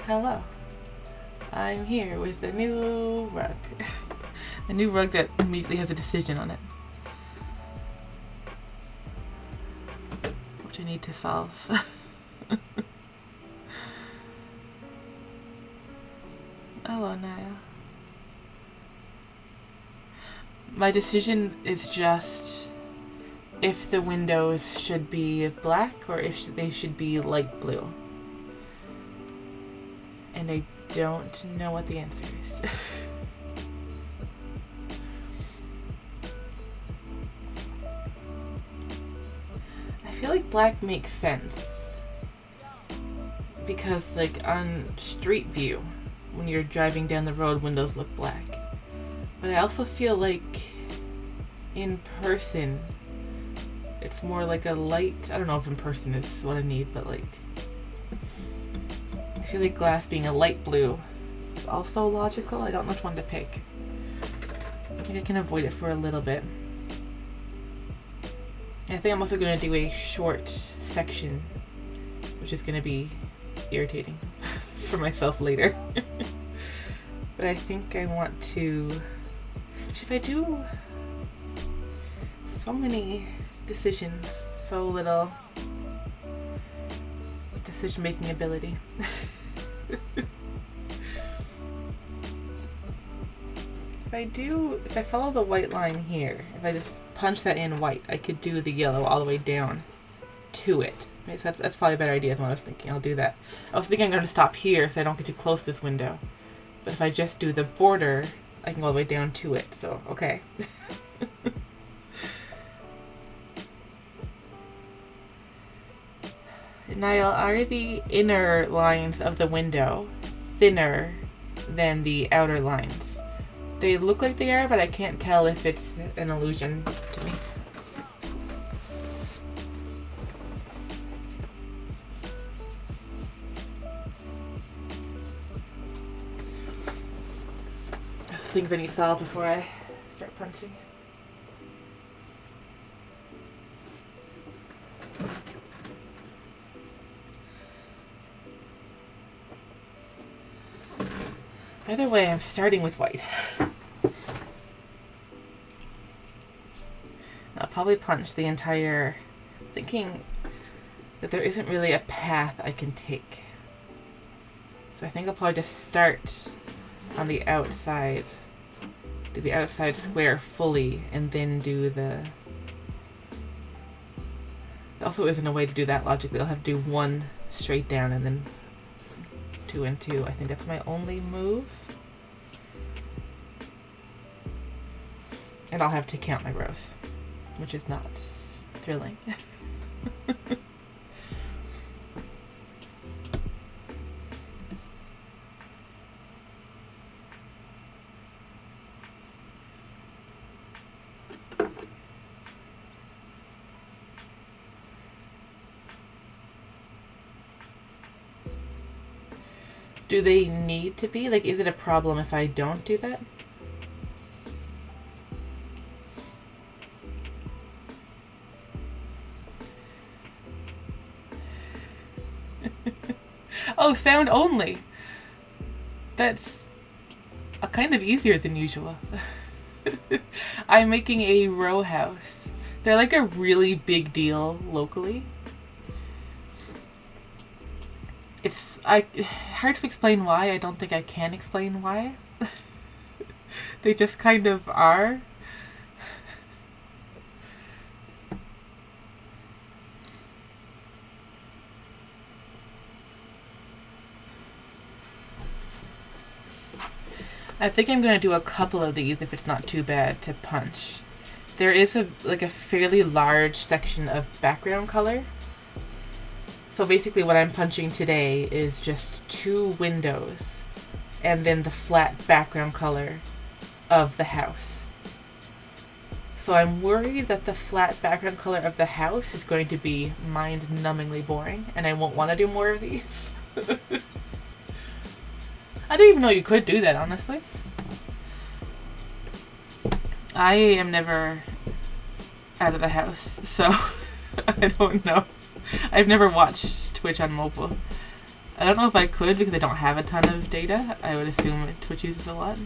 Hello, I'm here with a new rug. A new rug that immediately has a decision on it, which I need to solve. Hello, Naya. My decision is just if the windows should be black or if they should be light blue. And I don't know what the answer is. I feel like black makes sense because, like, on street view, when you're driving down the road, windows look black. But I also feel like in person, it's more like a light. I don't know if in person is what I need, but like, I feel like glass being a light blue is also logical. I don't know which one to pick. I think I can avoid it for a little bit. I think I'm also going to do a short section, which is going to be irritating for myself later. But I think I want to... If I do so many decisions, so little decision-making ability. If I follow the white line here, if I just punch that in white, I could do the yellow all the way down to it. So that's probably a better idea than what I was thinking. I'll do that. I was thinking I'm going to stop here so I don't get too close to this window. But if I just do the border, I can go all the way down to it. So, okay. Niall, are the inner lines of the window thinner than the outer lines? They look like they are, but I can't tell if it's an illusion to me. That's the things I need solved before I start punching. Either way, I'm starting with white. I'll probably punch the entire, thinking that there isn't really a path I can take. So I think I'll probably just start on the outside, do the outside square fully, and then do the... There also isn't a way to do that logically. I'll have to do one straight down and then 2 and 2. I think that's my only move. And I'll have to count my rows, which is not thrilling. Do they need to be? Like, is it a problem if I don't do that? Oh, sound only. That's kind of easier than usual. I'm making a row house. They're like a really big deal locally. It's hard to explain why. I don't think I can explain why. They just kind of are. I think I'm going to do a couple of these if it's not too bad to punch. There is a fairly large section of background color. So basically what I'm punching today is just 2 windows and then the flat background color of the house. So I'm worried that the flat background color of the house is going to be mind-numbingly boring and I won't want to do more of these. I didn't even know you could do that, honestly. I am never out of the house, so I don't know. I've never watched Twitch on mobile. I don't know if I could because I don't have a ton of data. I would assume Twitch uses a lot.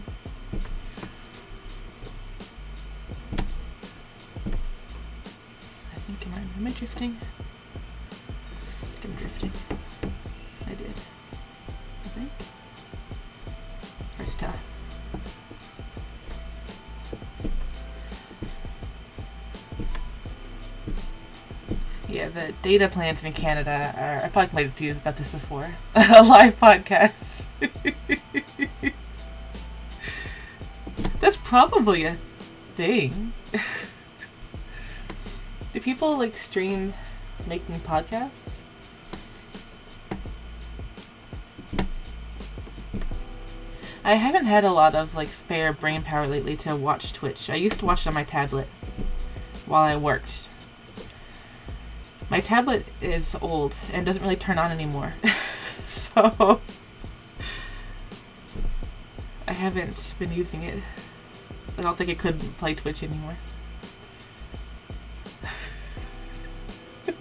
I think, am I drifting? I think I'm drifting. I did. I think. Hard to tell. Yeah, the data plans in Canada are... I probably complained to you about this before. A live podcast. That's probably a thing. Do people, like, stream making podcasts? I haven't had a lot of, like, spare brain power lately to watch Twitch. I used to watch it on my tablet while I worked. My tablet is old and doesn't really turn on anymore. So I haven't been using it. I don't think I could play Twitch anymore.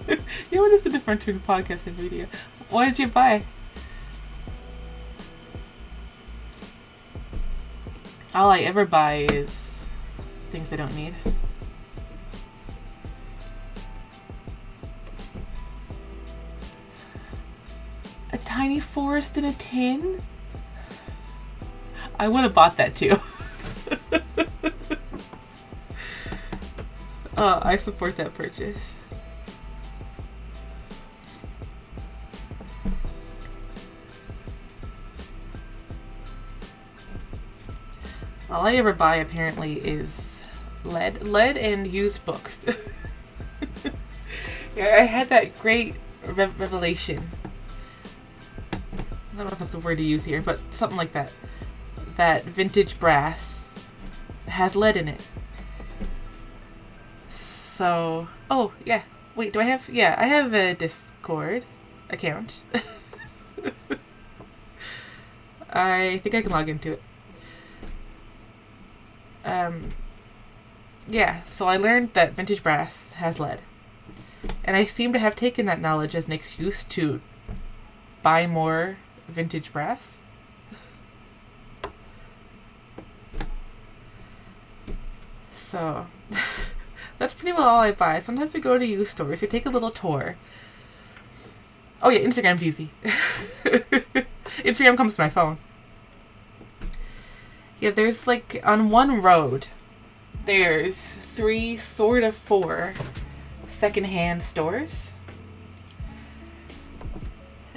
Yeah, what is the difference between podcast and video? What did you buy? All I ever buy is things I don't need. A tiny forest in a tin? I would have bought that too. I support that purchase. All I ever buy apparently is lead and used books. Yeah, I had that great revelation. I don't know if that's the word to use here, but something like that. That vintage brass has lead in it. So, oh yeah. Wait, do I have? Yeah, I have a Discord account. I think I can log into it. Yeah, so I learned that vintage brass has lead. And I seem to have taken that knowledge as an excuse to buy more vintage brass. So, that's pretty well all I buy. Sometimes we go to used stores, we take a little tour. Oh yeah, Instagram's easy. Instagram comes to my phone. Yeah, there's like, on one road, there's 3, sort of 4 secondhand stores.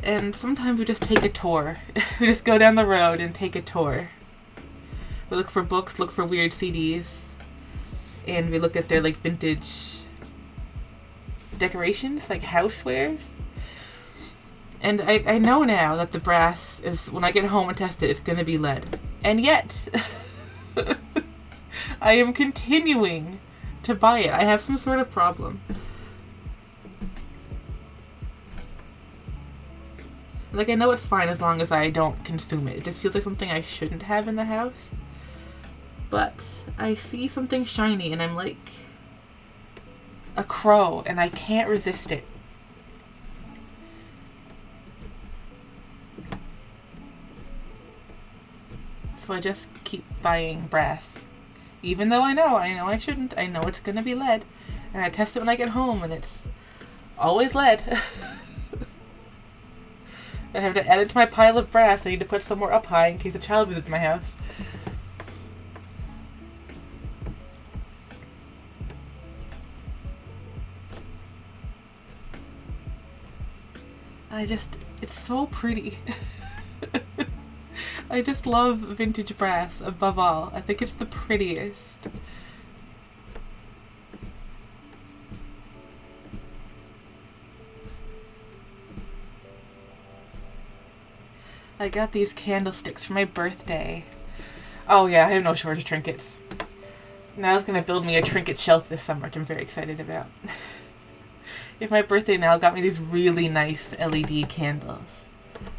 And sometimes we just take a tour. We just go down the road and take a tour. We look for books, look for weird CDs, and we look at their like vintage decorations, like housewares. And I know now that the brass is, when I get home and test it, it's going to be lead. And yet, I am continuing to buy it. I have some sort of problem. Like, I know it's fine as long as I don't consume it. It just feels like something I shouldn't have in the house. But I see something shiny and I'm like a crow and I can't resist it. So I just keep buying brass. Even though I know I shouldn't. I know it's gonna be lead. And I test it when I get home and it's always lead. I have to add it to my pile of brass. I need to put some more up high in case a child visits my house. It's so pretty. I just love vintage brass above all. I think it's the prettiest. I got these candlesticks for my birthday. Oh yeah, I have no shortage of trinkets. Niall's gonna build me a trinket shelf this summer, which I'm very excited about. If my birthday, Niall got me these really nice LED candles.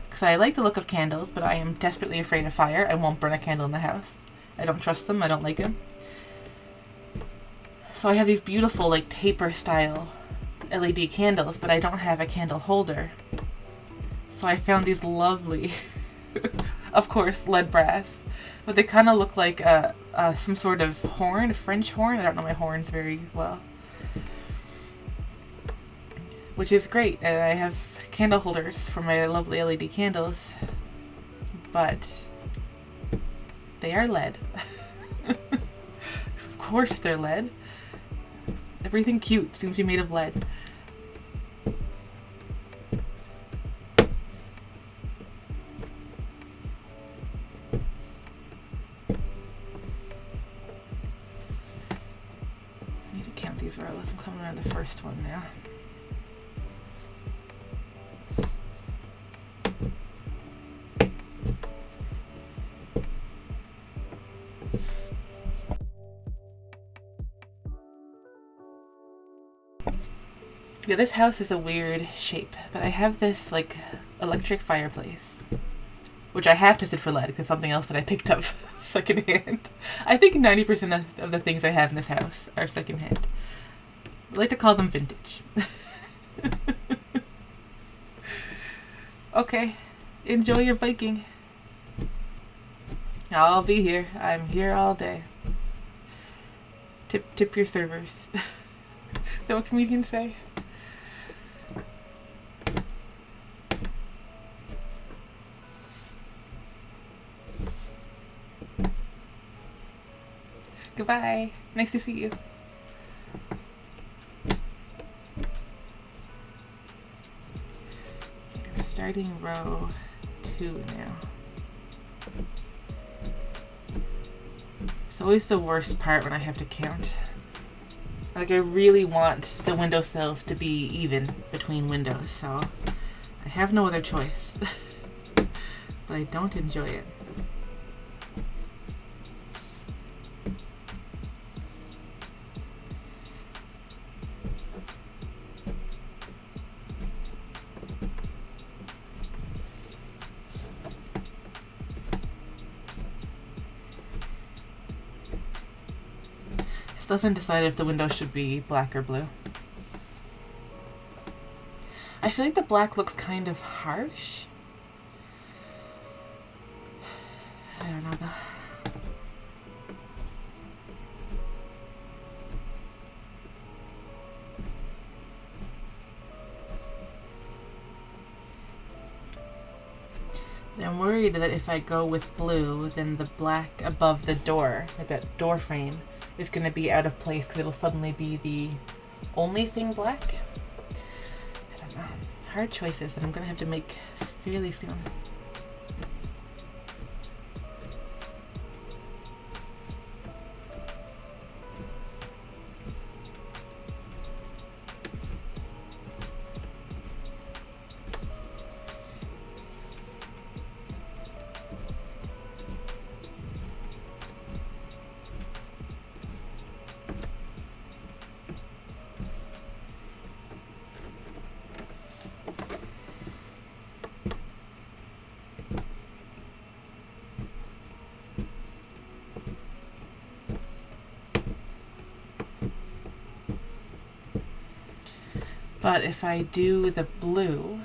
Because I like the look of candles, but I am desperately afraid of fire. I won't burn a candle in the house. I don't trust them. I don't like them. So I have these beautiful, like, taper style LED candles, but I don't have a candle holder. So I found these lovely, of course, lead brass, but they kind of look like some sort of horn, a French horn. I don't know my horns very well, which is great. And I have candle holders for my lovely LED candles, but they are lead. Of course they're lead. Everything cute seems to be made of lead. These rows. I'm coming around the first one now. Yeah, this house is a weird shape, but I have this like electric fireplace, which I have tested for lead because something else that I picked up secondhand. I think 90% of the things I have in this house are secondhand. I like to call them vintage. Okay, enjoy your biking. I'll be here. I'm here all day. Tip your servers. Is that what comedians say? Goodbye. Nice to see you. Starting row 2 now. It's always the worst part when I have to count. Like, I really want the windowsills to be even between windows, so I have no other choice. But I don't enjoy it. Still haven't decided if the window should be black or blue. I feel like the black looks kind of harsh. I don't know though. And I'm worried that if I go with blue, then the black above the door, like that door frame, is going to be out of place because it'll suddenly be the only thing black. I don't know. Hard choices that I'm gonna have to make fairly soon. But if I do the blue,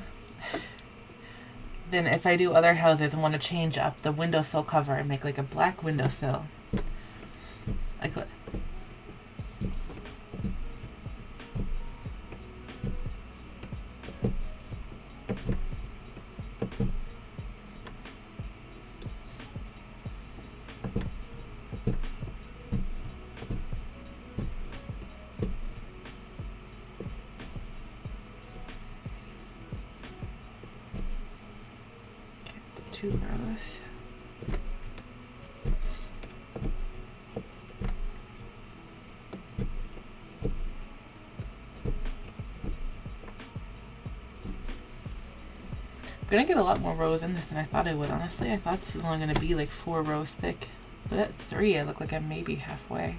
then if I do other houses and want to change up the windowsill cover and make like a black windowsill, I could. Two rows. I'm gonna get a lot more rows in this than I thought I would, honestly. I thought this was only gonna be like 4 rows thick. But at 3, I look like I'm maybe halfway.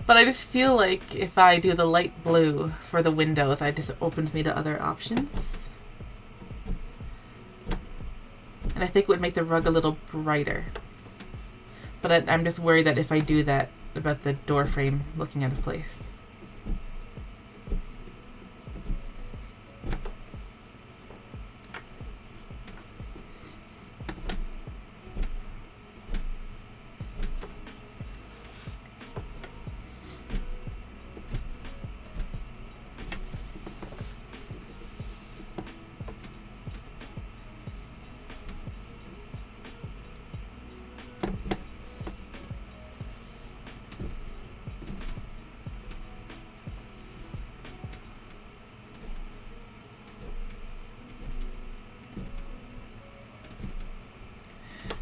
But I just feel like if I do the light blue for the windows, it just opens me to other options. And I think it would make the rug a little brighter. But I'm just worried that if I do that, about the door frame looking out of place.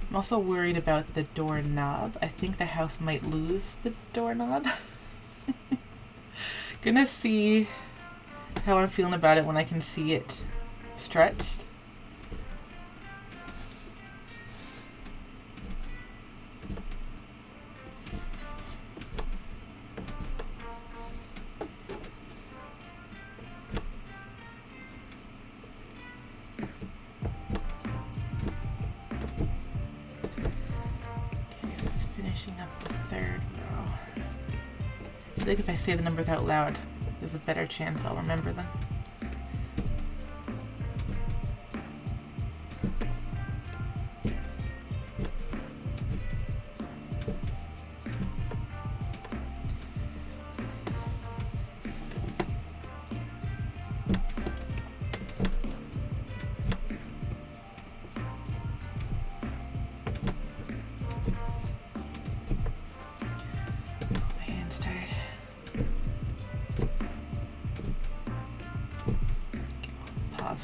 I'm also worried about the doorknob. I think the house might lose the doorknob. Gonna see how I'm feeling about it when I can see it stretched. I think if I say the numbers out loud, there's a better chance I'll remember them.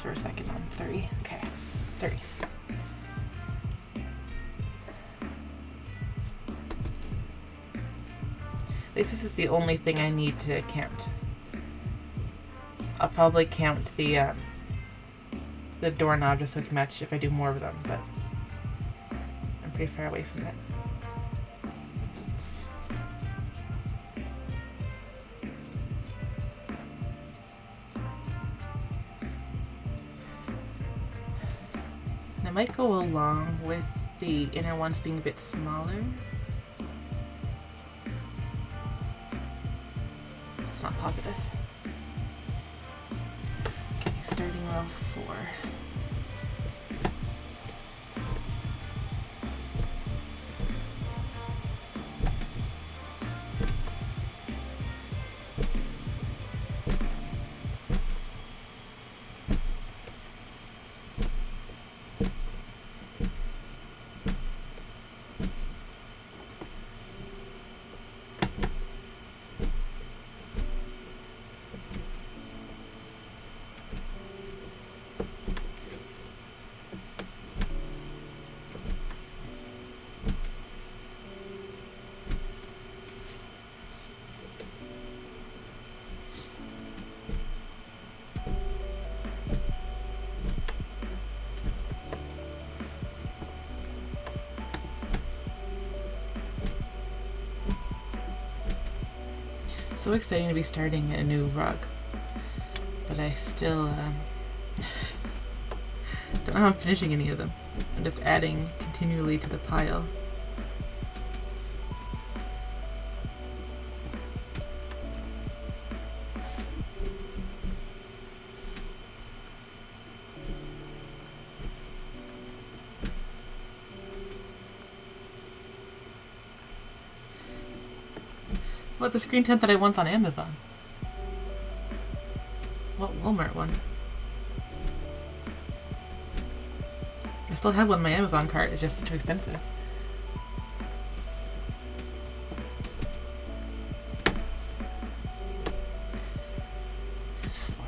For a second on 3. Okay, 30. This is the only thing I need to count. I'll probably count the doorknob just so I can match if I do more of them, but I'm pretty far away from that. Might go along with the inner ones being a bit smaller. It's not positive. Okay, starting row 4. so exciting to be starting a new rug, but I still don't know how I'm finishing any of them. I'm just adding continually to the pile. What, the screen tent that I want on Amazon? What Walmart one? I still have one in my Amazon cart, it's just too expensive. This is 4.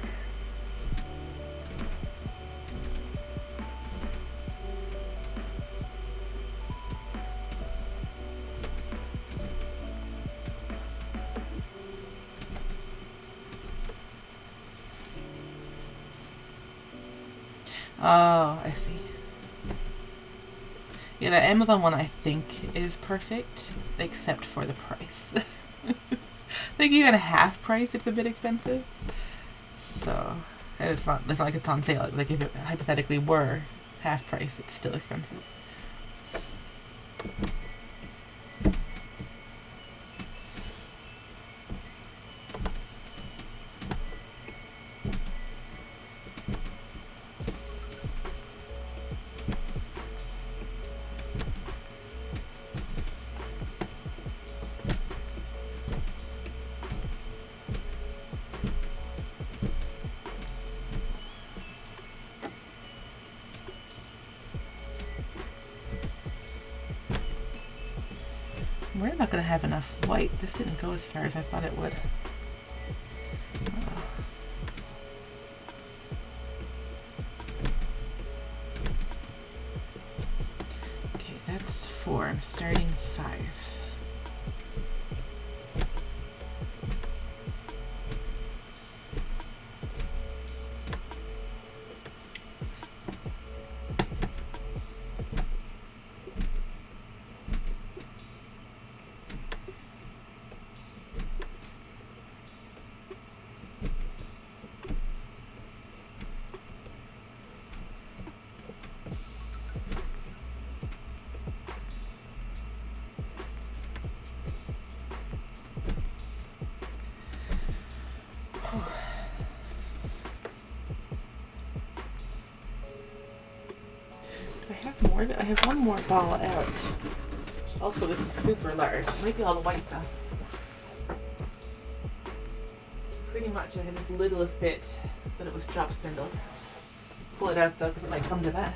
Oh, I see. Yeah, the Amazon one I think is perfect, except for the price. I think even half price it's a bit expensive. So, and it's not like it's on sale. Like if it hypothetically were half price, it's still expensive. We're not going to have enough white. This didn't go as far as I thought it would. Okay, that's 4. I'm starting 5. Do I have more of it? I have one more ball out. Also, this is super large. It might be all the white though. Pretty much I had this littlest bit that it was drop spindled. Pull it out though, because it might come to that.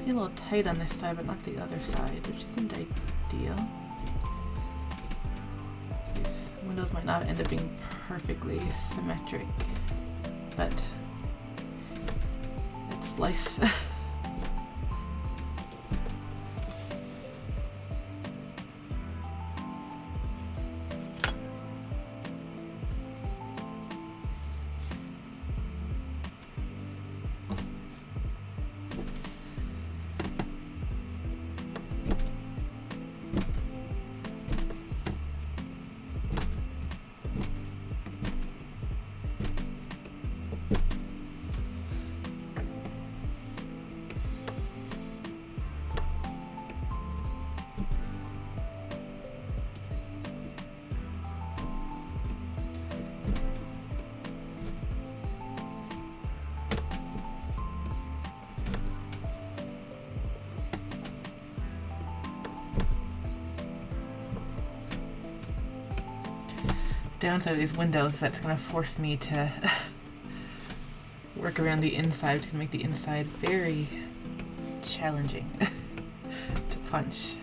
A little tight on this side, but not the other side, which isn't ideal. These windows might not end up being perfectly symmetric, but it's life. downside of these windows is that it's going to force me to work around the inside, which can make the inside very challenging to punch.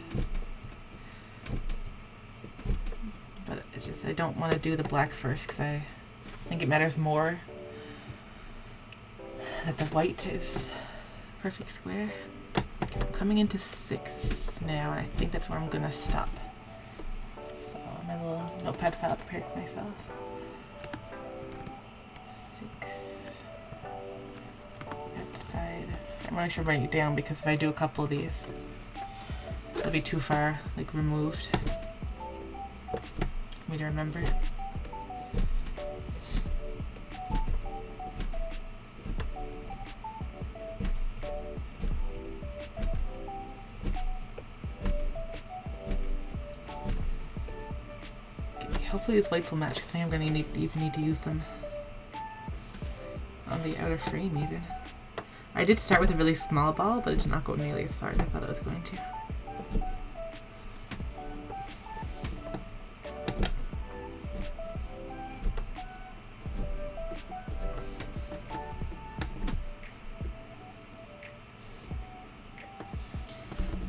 But it's just, I don't want to do the black first because I think it matters more that the white is perfect square. I'm coming into 6 now, and I think that's where I'm going to stop. So my little notepad file prepared for myself. 6. That side. I'm not sure writing it down because if I do a couple of these, it'll be too far, like, removed for me to remember. Hopefully these whites will match. I think I'm going to even need to use them on the outer frame even. I did start with a really small ball, but it did not go nearly as far as I thought it was going to.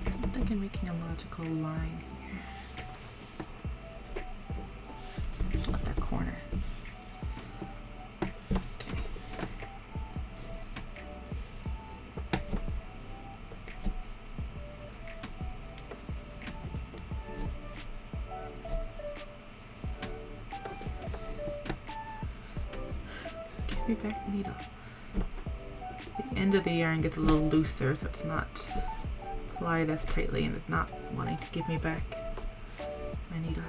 I don't think I'm making a logical line here. Corner. Okay. Give me back the needle. The end of the yarn gets a little looser, so it's not plied as tightly and it's not wanting to give me back my needle.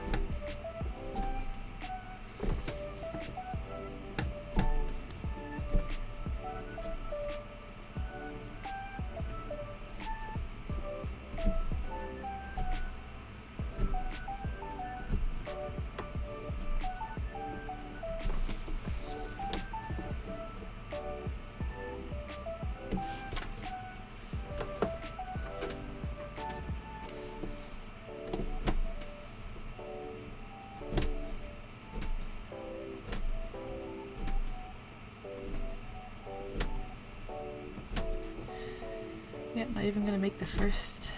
Yep, not even gonna make the first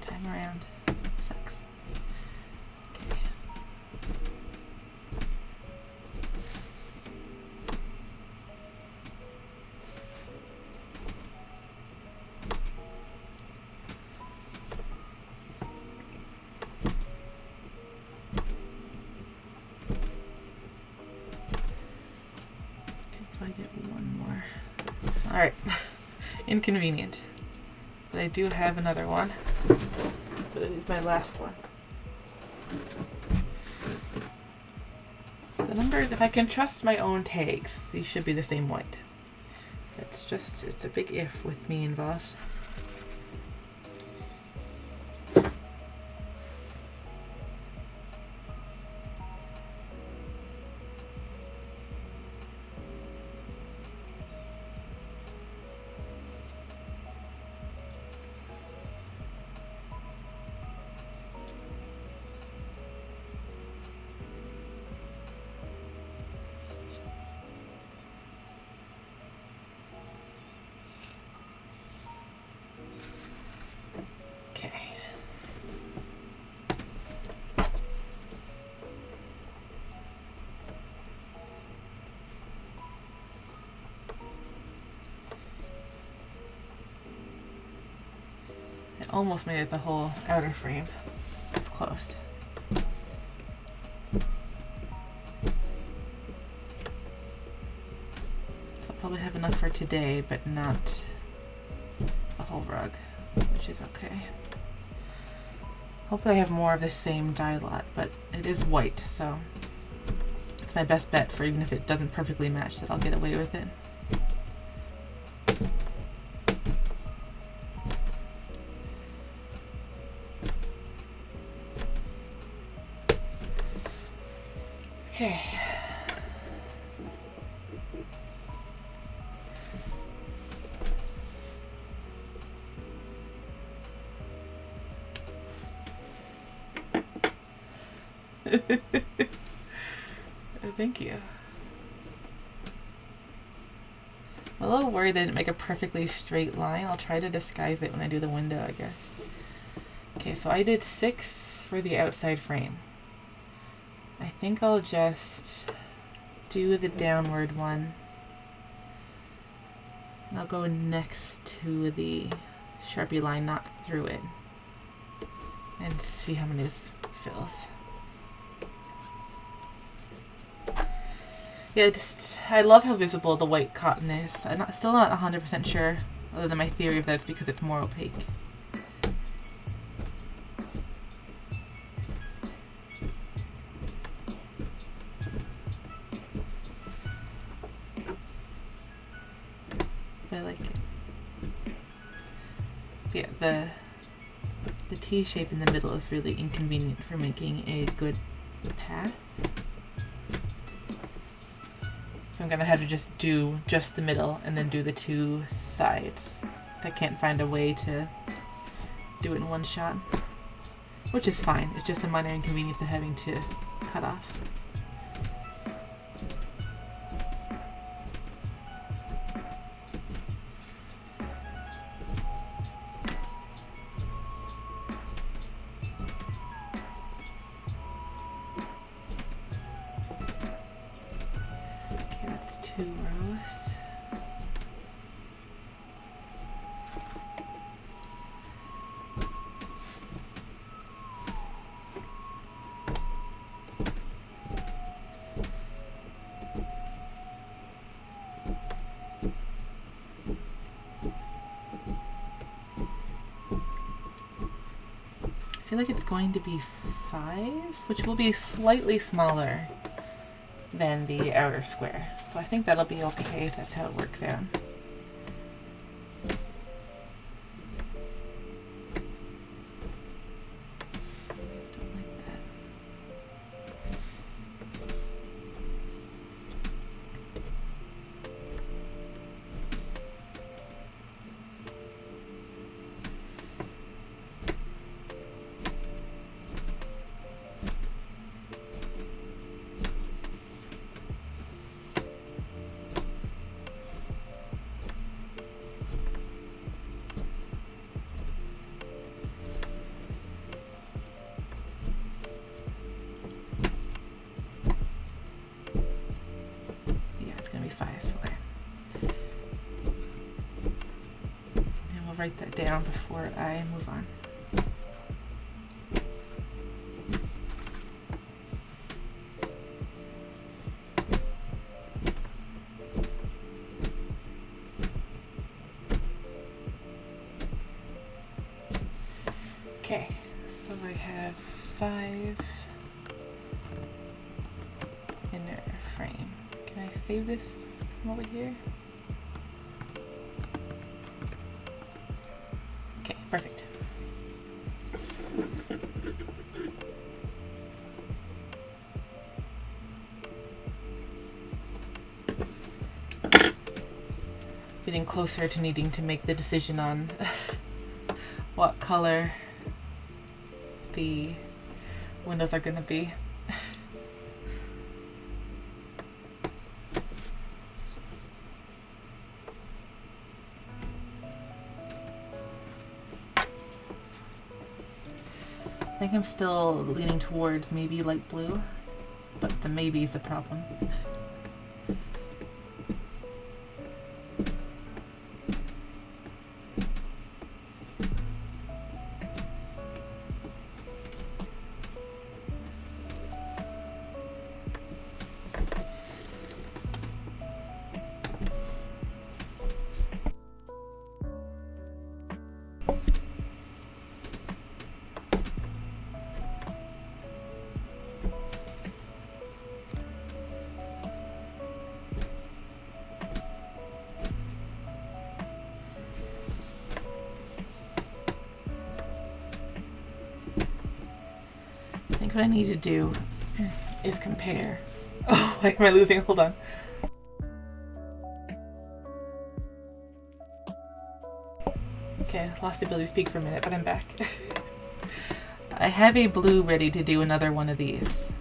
time around. Sucks. Okay. Could probably get one more. All right. Inconvenient, but I do have another one, but it is my last one. The numbers, if I can trust my own tags, these should be the same white. It's a big if with me involved. Almost made it the whole outer frame. It's close. So I'll probably have enough for today, but not the whole rug, which is okay. Hopefully I have more of the same dye lot, but it is white, so it's my best bet for even if it doesn't perfectly match that I'll get away with it. Okay. Thank you. I'm a little worried they didn't make a perfectly straight line. I'll try to disguise it when I do the window, I guess. Okay, so I did 6 for the outside frame. I think I'll just do the downward one. And I'll go next to the Sharpie line, not through it. And see how many this fills. Yeah, I love how visible the white cotton is. I'm still not 100% sure, other than my theory of that it's because it's more opaque. But I like it. Yeah, the T shape in the middle is really inconvenient for making a good path. So I'm gonna have to just do just the middle and then do the 2 sides. If I can't find a way to do it in one shot. Which is fine, it's just a minor inconvenience of having to cut off. Okay, that's 2 rows. I feel like it's going to be 5, which will be slightly smaller than the outer square. So I think that'll be okay if that's how it works out. Don't like that. Write that down before I move on. Okay, so I have 5 inner frame. Can I save this from over here? Perfect. Getting closer to needing to make the decision on what color the windows are going to be. I think I'm still leaning towards maybe light blue, but the maybe is the problem. What I need to do is compare. Oh, why am I losing? Hold on. Okay, lost the ability to speak for a minute, but I'm back. I have a blue ready to do another one of these.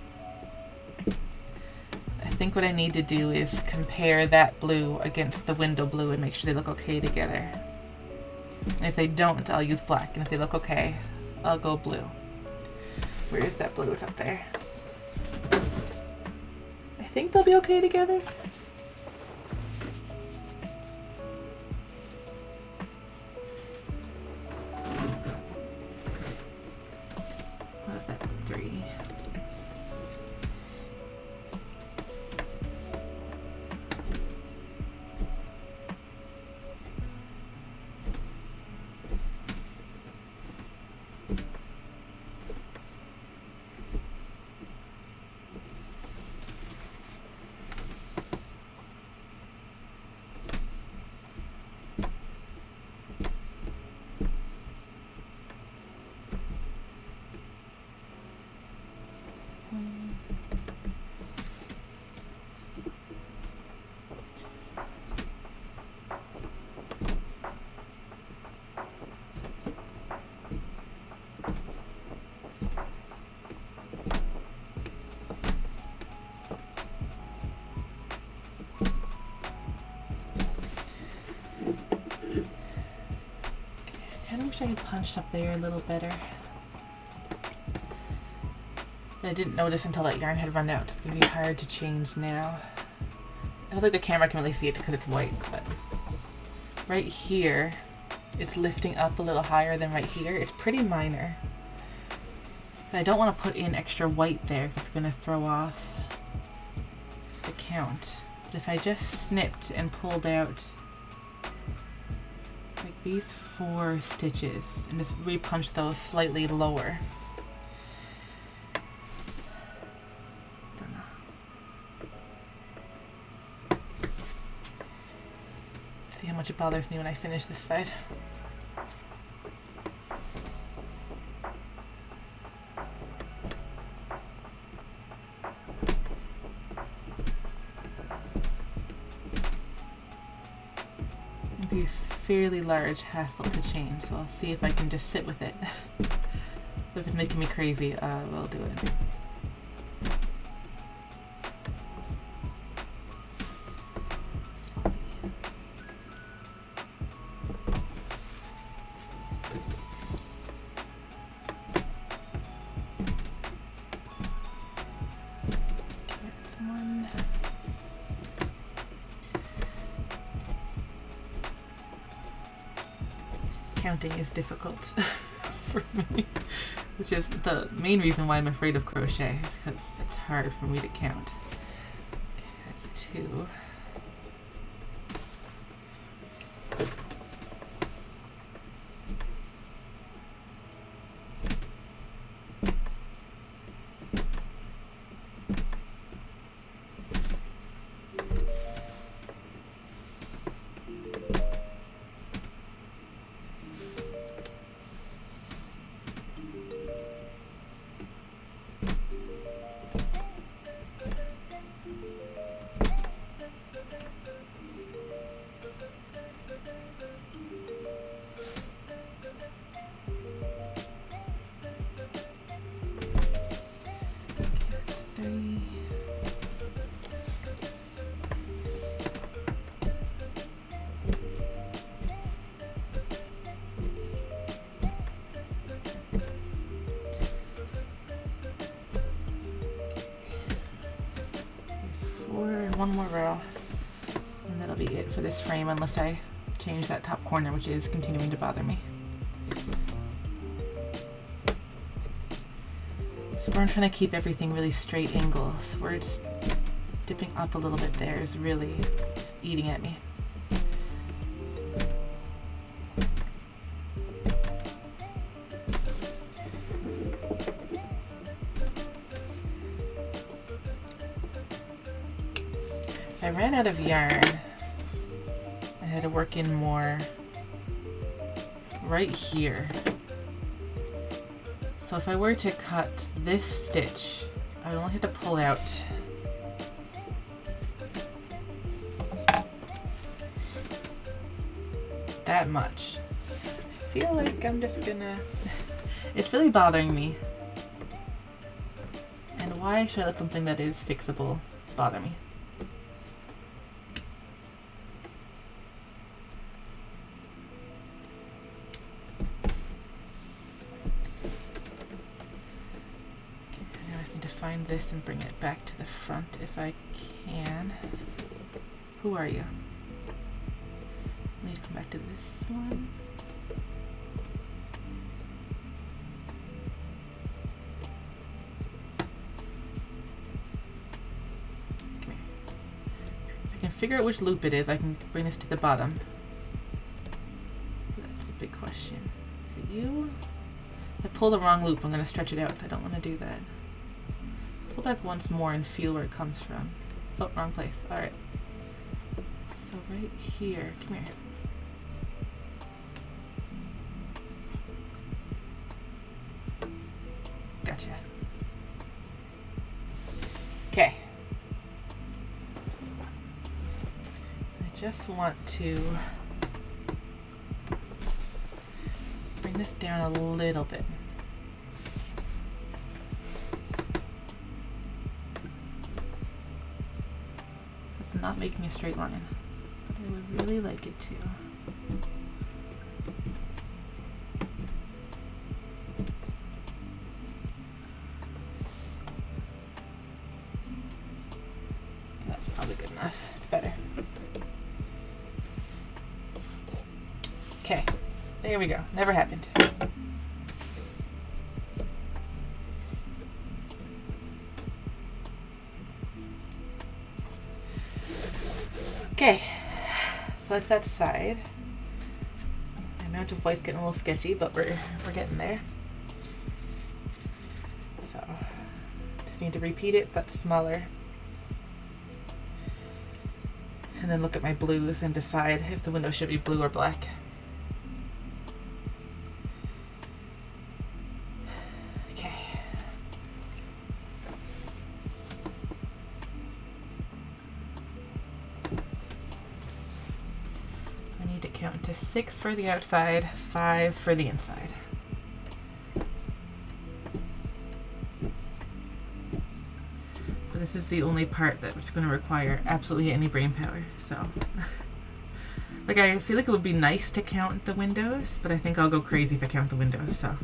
think what I need to do is compare that blue against the window blue and make sure they look okay together. And if they don't, I'll use black. And if they look okay, I'll go blue. Where is that blue? It's up there. I think they'll be okay together. What was that? 3. I wish I had punched up there a little better. I didn't notice until that yarn had run out. It's going to be hard to change now. I don't think the camera can really see it because it's white, but right here, it's lifting up a little higher than right here. It's pretty minor. But I don't want to put in extra white there because it's going to throw off the count. But if I just snipped and pulled out like these 4 stitches and just repunch those slightly lower. Don't know. See how much it bothers me when I finish this side. Be a fairly large hassle to change, so I'll see if I can just sit with it. If it's making me crazy, we'll do it. Counting is difficult for me, which is the main reason why I'm afraid of crochet, is because it's hard for me to count. Okay, that's 2. One more row, and that'll be it for this frame unless I change that top corner, which is continuing to bother me. So we're trying to keep everything really straight angles. We're just dipping up a little bit there is really just eating at me. I ran out of yarn. I had to work in more right here. So if I were to cut this stitch, I would only have to pull out that much. I feel like I'm just gonna... It's really bothering me. And why should I let something that is fixable bother me? find this and bring it back to the front if I can. Who are you? I need to come back to this one. Come here. If I can figure out which loop it is, I can bring this to the bottom. That's the big question. Is it you? I pulled the wrong loop. I'm going to stretch it out, so I don't want to do that. Pull back once more and feel where it comes from. Oh, wrong place. Alright. So right here. Come here. Gotcha. Okay. I just want to bring this down a little bit. It's not making a straight line, but I would really like it to. That's probably good enough. It's better. Okay. There we go. Never happened. Okay, so that's that side. The amount of white's getting a little sketchy, but we're getting there. So just need to repeat it, but smaller. And then look at my blues and decide if the window should be blue or black. Count to 6 for the outside, 5 for the inside. But this is the only part that's going to require absolutely any brain power. So, like, I feel like it would be nice to count the windows, but I think I'll go crazy if I count the windows. So,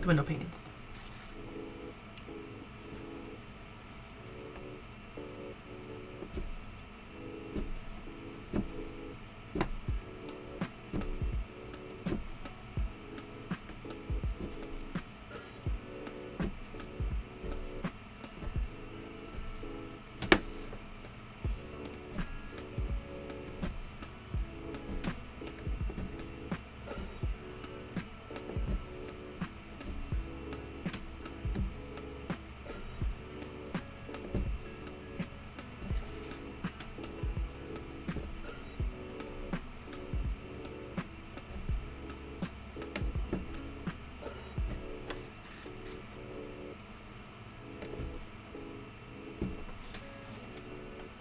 the window panes.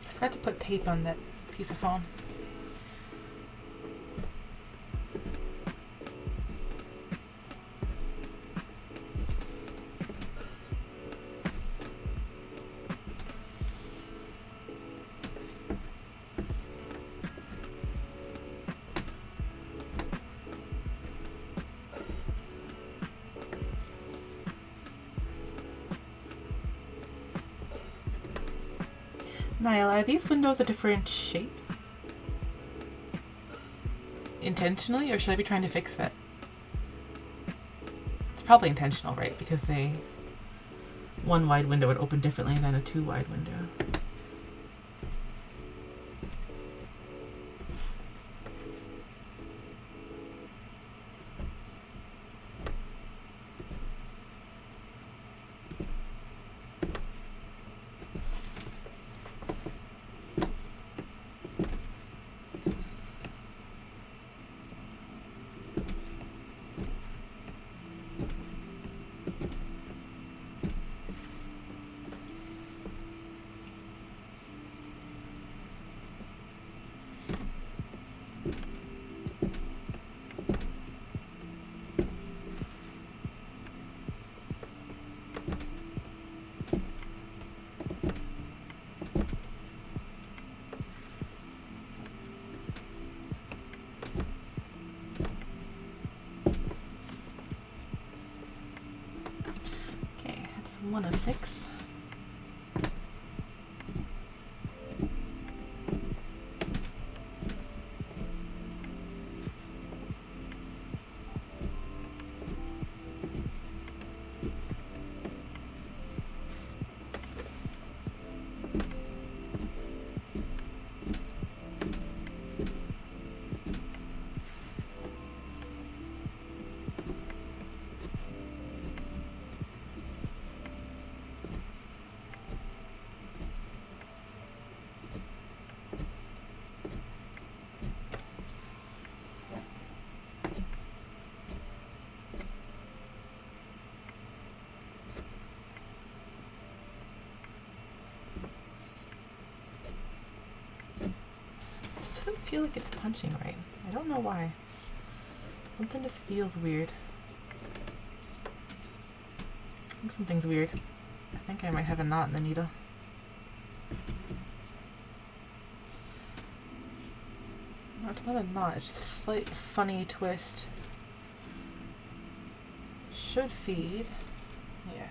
I forgot to put tape on that piece of foam. Niall, are these windows a different shape? Intentionally, or should I be trying to fix that? It's probably intentional, right? Because one wide window would open differently than a 2 wide window. 106. Doesn't feel like it's punching right. I don't know why. Something just feels weird. I think something's weird. I think I might have a knot in the needle. No, it's not a knot, it's just a slight funny twist. Should feed. Yeah.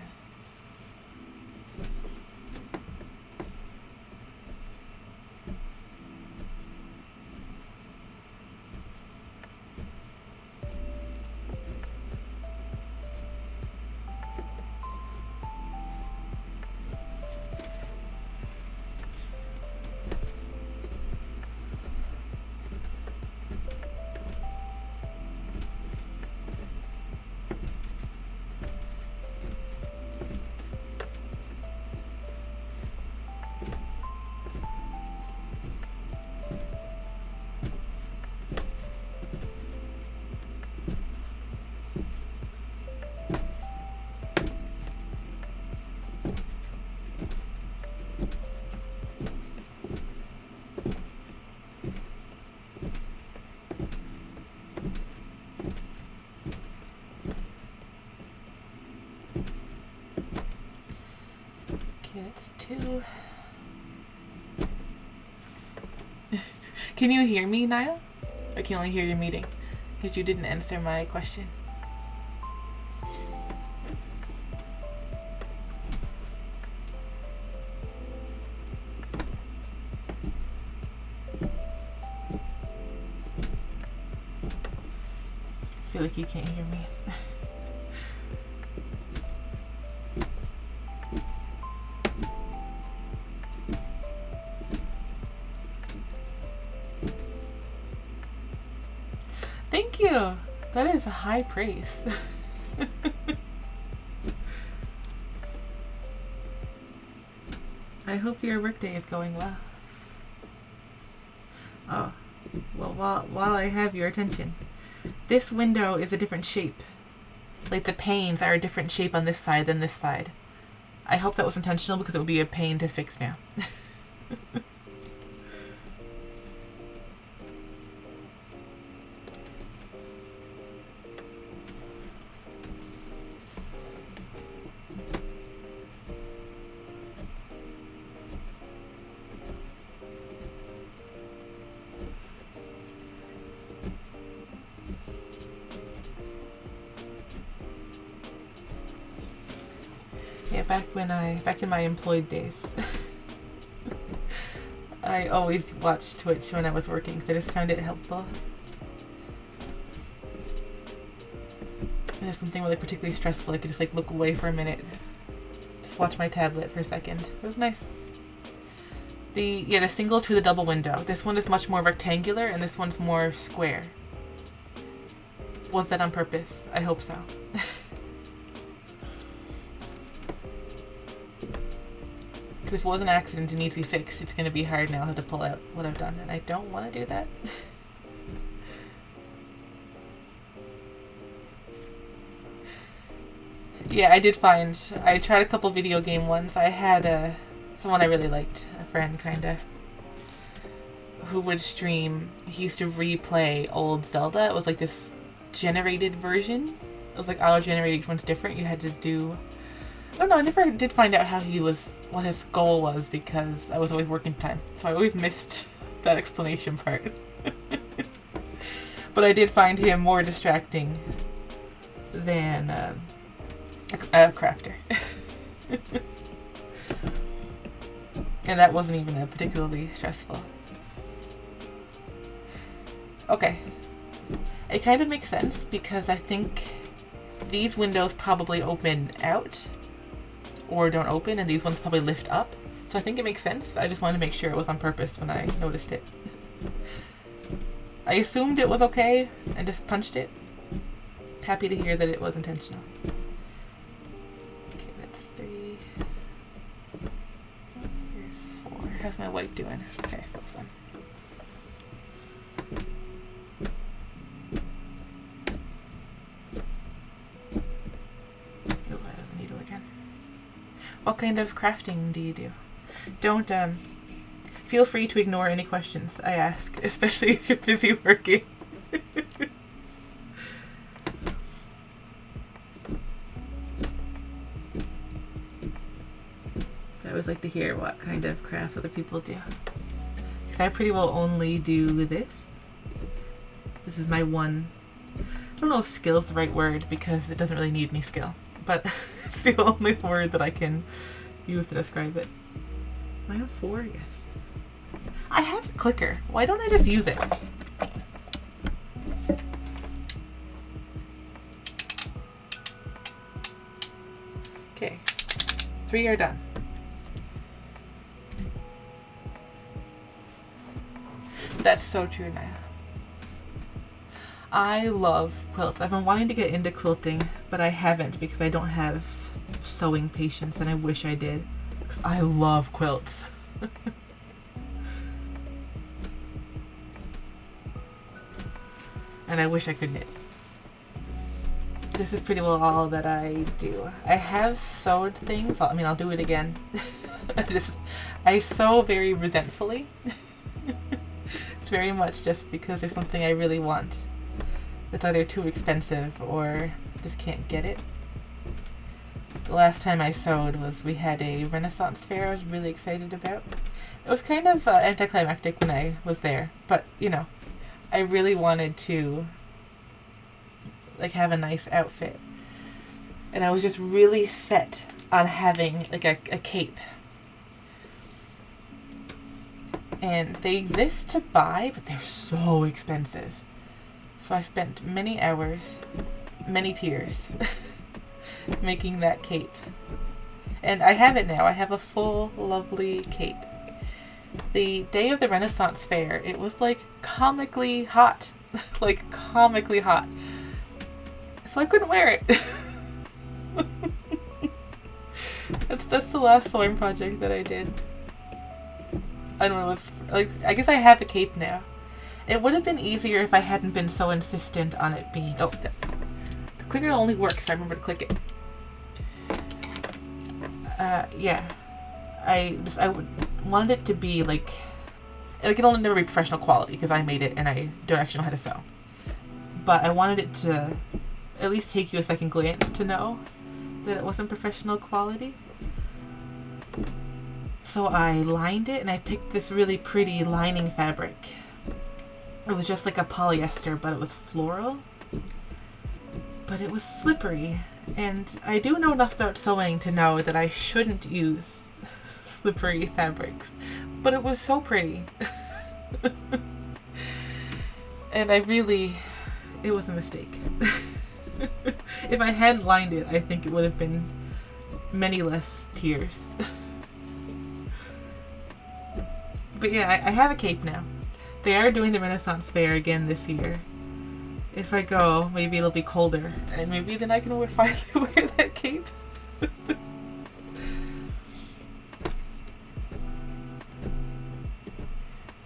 It's 2. Can you hear me, Niall? Or can you only hear your meeting? Because you didn't answer my question. I feel like you can't hear me. Thank you. That is a high praise. I hope your workday is going well. Oh, well, while I have your attention, this window is a different shape. Like the panes are a different shape on this side than this side. I hope that was intentional because it would be a pain to fix now. Yeah, back in my employed days, I always watched Twitch when I was working because I just found it helpful. And there's something really particularly stressful, I could just like look away for a minute, just watch my tablet for a second. It was nice. The single to the double window. This one is much more rectangular and this one's more square. Was that on purpose? I hope so. If it was an accident and needs to be fixed, it's going to be hard now to pull out what I've done, and I don't want to do that. Yeah, I tried a couple video game ones. I had someone I really liked, a friend kinda, who would stream. He used to replay old Zelda. It was like this generated version. It was like auto-generated, each one's different. You had to do... I don't know, I never did find out what his goal was because I was always working time. So I always missed that explanation part. But I did find him more distracting than a crafter. And that wasn't even particularly stressful. Okay. It kind of makes sense because I think these windows probably open out or don't open, and these ones probably lift up. So I think it makes sense. I just wanted to make sure it was on purpose when I noticed it. I assumed it was okay and just punched it. Happy to hear that it was intentional. Okay, that's 3. Here's 4. How's my white doing? Okay, so some. Oh, I have a needle again. What kind of crafting do you do? Don't, feel free to ignore any questions I ask, especially if you're busy working. I always like to hear what kind of crafts other people do. Because I pretty well only do this. This is my one, I don't know if skill is the right word because it doesn't really need any skill, but it's the only word that I can use to describe it. Am I on 4? Yes. I have a clicker. Why don't I just use it? Okay. 3 are done. That's so true now. I love quilts. I've been wanting to get into quilting, but I haven't because I don't have sewing patience, and I wish I did. Because I love quilts. And I wish I could knit. This is pretty well all that I do. I have sewed things. I mean, I'll do it again. I sew very resentfully. It's very much just because there's something I really want. It's either too expensive or just can't get it. The last time I sewed was we had a Renaissance fair I was really excited about. It was kind of anticlimactic when I was there, but you know, I really wanted to like have a nice outfit. And I was just really set on having like a cape. And they exist to buy, but they're so expensive. So I spent many hours, many tears making that cape. And I have it now. I have a full, lovely cape. The day of the Renaissance Fair, it was like comically hot. Like comically hot. So I couldn't wear it. That's the last sewing project that I did. I don't know, it was like, I guess I have a cape now. It would have been easier if I hadn't been so insistent on it being, the clicker only works if I remember to click it. Yeah. I wanted it to be like it'll never be professional quality because I made it and I don't actually know how to sew. But I wanted it to at least take you a second glance to know that it wasn't professional quality. So I lined it and I picked this really pretty lining fabric. It was just like a polyester, but it was floral. But it was slippery. And I do know enough about sewing to know that I shouldn't use slippery fabrics. But it was so pretty. And it was a mistake. If I hadn't lined it, I think it would have been many less tears. But yeah, I have a cape now. They are doing the Renaissance Fair again this year. If I go, maybe it'll be colder, and maybe then I can finally wear that cape.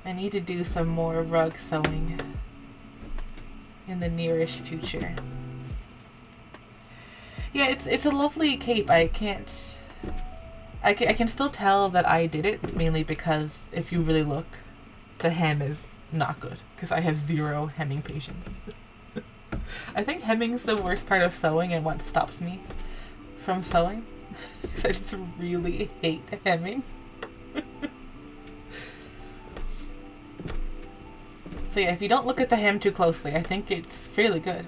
I need to do some more rug sewing in the nearish future. Yeah, it's a lovely cape. I can still tell that I did it, mainly because if you really look, the hem is not good, because I have zero hemming patience. I think hemming's the worst part of sewing and what stops me from sewing. Because I just really hate hemming. So yeah, if you don't look at the hem too closely, I think it's fairly good.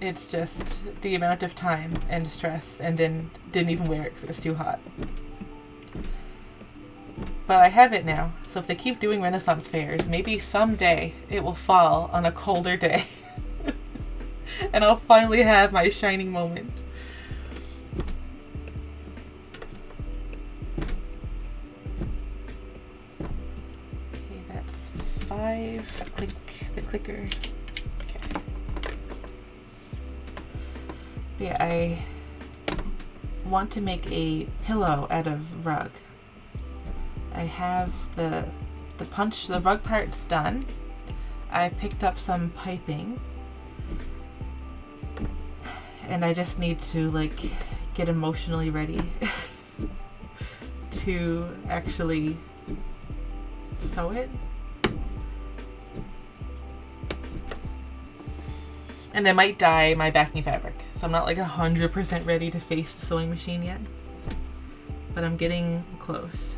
It's just the amount of time and stress, and then didn't even wear it because it was too hot. But I have it now, so if they keep doing Renaissance fairs, maybe someday it will fall on a colder day. And I'll finally have my shining moment. Okay, that's 5. Click the clicker. Okay. Yeah, I want to make a pillow out of rug. I have the rug parts done. I picked up some piping. And I just need to like get emotionally ready to actually sew it. And I might dye my backing fabric. So I'm not like 100% ready to face the sewing machine yet. But I'm getting close.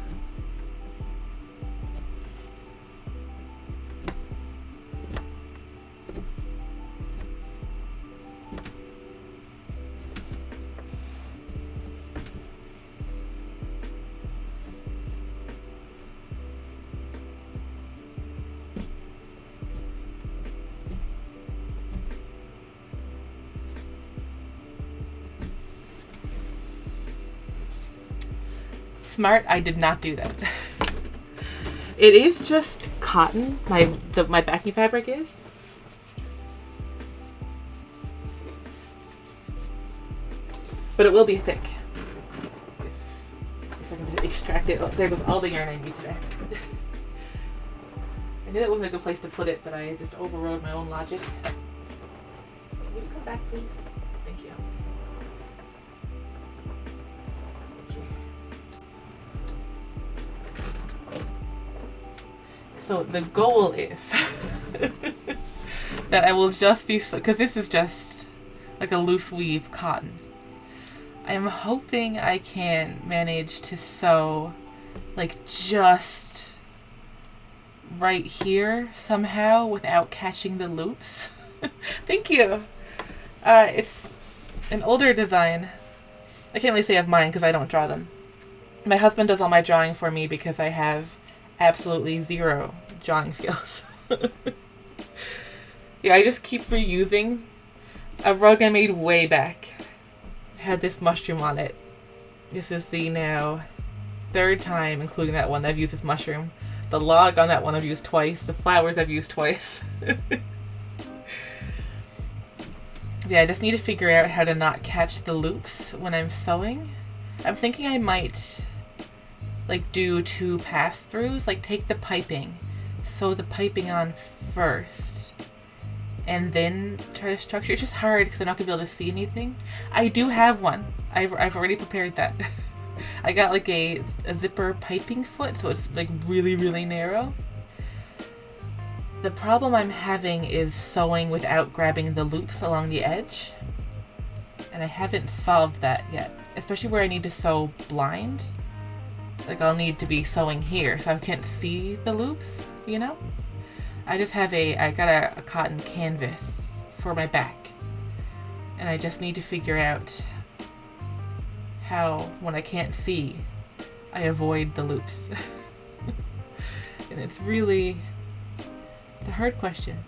Smart, I did not do that. It is just cotton, my backing fabric is. But it will be thick. If I can extract it. Oh, there goes all the yarn I need today. I knew that wasn't a good place to put it, but I just overrode my own logic. Would you come back, please? Thank you. So the goal is that I will just be, because this is just like a loose weave cotton. I'm hoping I can manage to sew like just right here somehow without catching the loops. Thank you. It's an older design. I can't really say of mine because I don't draw them. My husband does all my drawing for me because I have absolutely zero drawing skills. Yeah, I just keep reusing a rug I made way back. Had this mushroom on it. This is the now 3rd time, including that one, that I've used this mushroom. The log on that one I've used twice. The flowers I've used twice. Yeah, I just need to figure out how to not catch the loops when I'm sewing. I'm thinking I might like do 2 pass-throughs, like take the piping, sew the piping on first, and then try to structure. It's just hard because I'm not gonna be able to see anything. I do have one. I've already prepared that. I got like a zipper piping foot, so it's like really, really narrow. The problem I'm having is sewing without grabbing the loops along the edge, and I haven't solved that yet, especially where I need to sew blind. Like I'll need to be sewing here so I can't see the loops, you know? I got a cotton canvas for my back, and I just need to figure out how, when I can't see, I avoid the loops. And it's a hard question.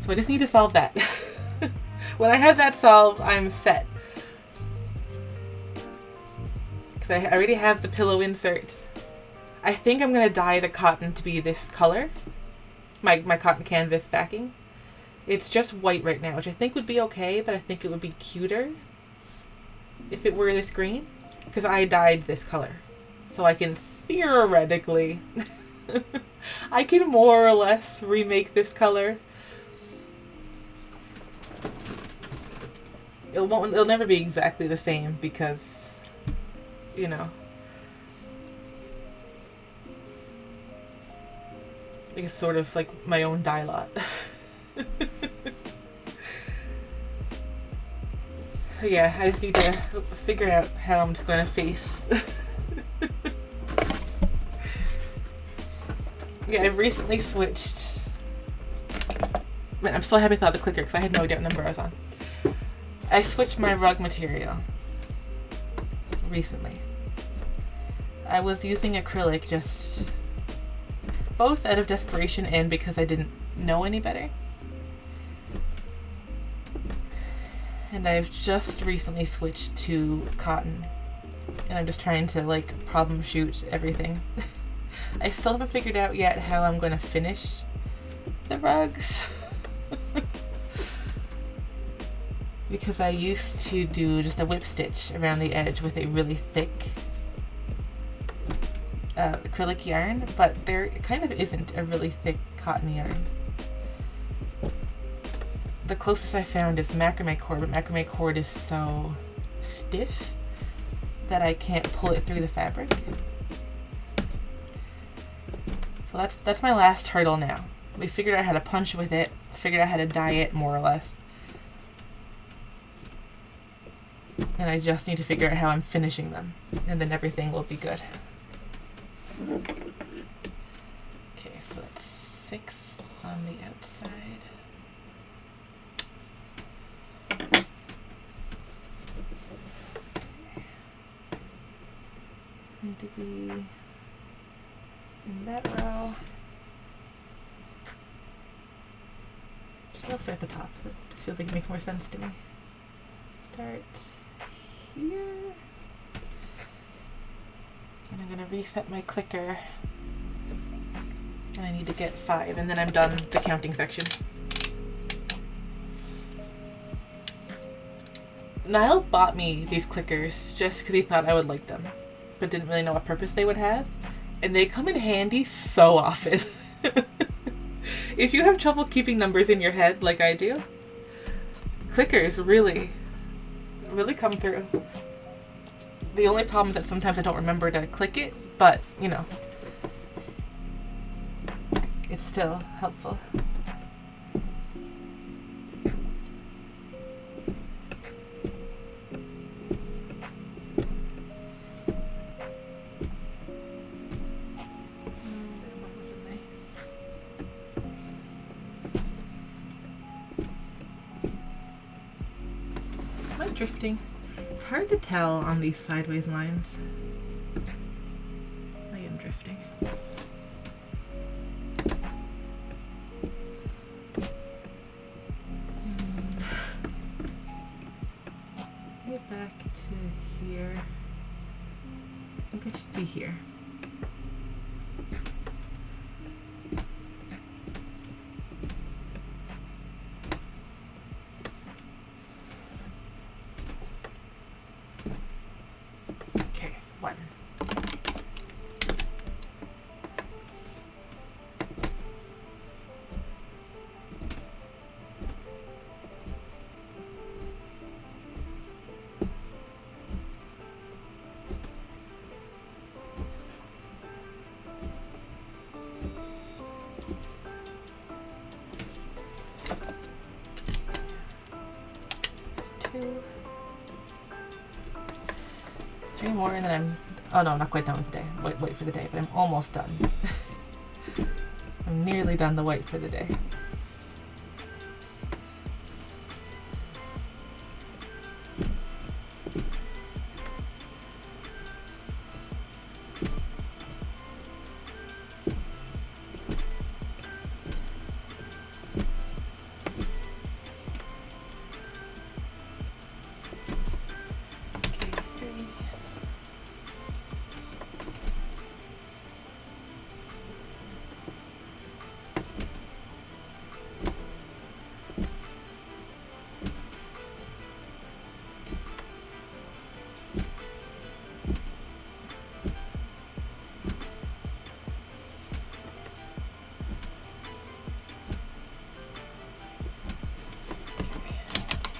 So I just need to solve that. When I have that solved, I'm set. I already have the pillow insert. I think I'm gonna dye the cotton to be this color. My cotton canvas backing. It's just white right now, which I think would be okay, but I think it would be cuter if it were this green, because I dyed this color. So I can theoretically, I can more or less remake this color. It'll never be exactly the same because, you know, it's sort of like my own dye lot. Yeah, I just need to figure out how I'm just going to face. Yeah, I've recently switched. Man, I'm so happy I thought the clicker because I had no idea what number I was on. I switched my rug material recently. I was using acrylic just both out of desperation and because I didn't know any better. And I've just recently switched to cotton. And I'm just trying to like problem shoot everything. I still haven't figured out yet how I'm going to finish the rugs. Because I used to do just a whip stitch around the edge with a really thick acrylic yarn, but there kind of isn't a really thick cotton yarn. The closest I found is macrame cord, but macrame cord is so stiff that I can't pull it through the fabric. So that's my last hurdle now. We figured out how to punch with it, figured out how to dye it more or less. And I just need to figure out how I'm finishing them, and then everything will be good. Okay, so that's 6 on the outside. Need to be in that row. Should also at the top. It just feels like it makes more sense to me. Start here. And I'm going to reset my clicker. And I need to get 5, and then I'm done the counting section. Niall bought me these clickers just because he thought I would like them, but didn't really know what purpose they would have. And they come in handy so often. If you have trouble keeping numbers in your head like I do, clickers really come through. The only problem is that sometimes I don't remember to click it, but you know, it's still helpful. Am I drifting? It's hard to tell on these sideways lines. I am drifting. Get back to here. I think I should be here. Okay, 1. It's 2. 3 more and then I'm, oh no, not quite done with the day. Wait for the day, but I'm almost done. I'm nearly done the white for the day.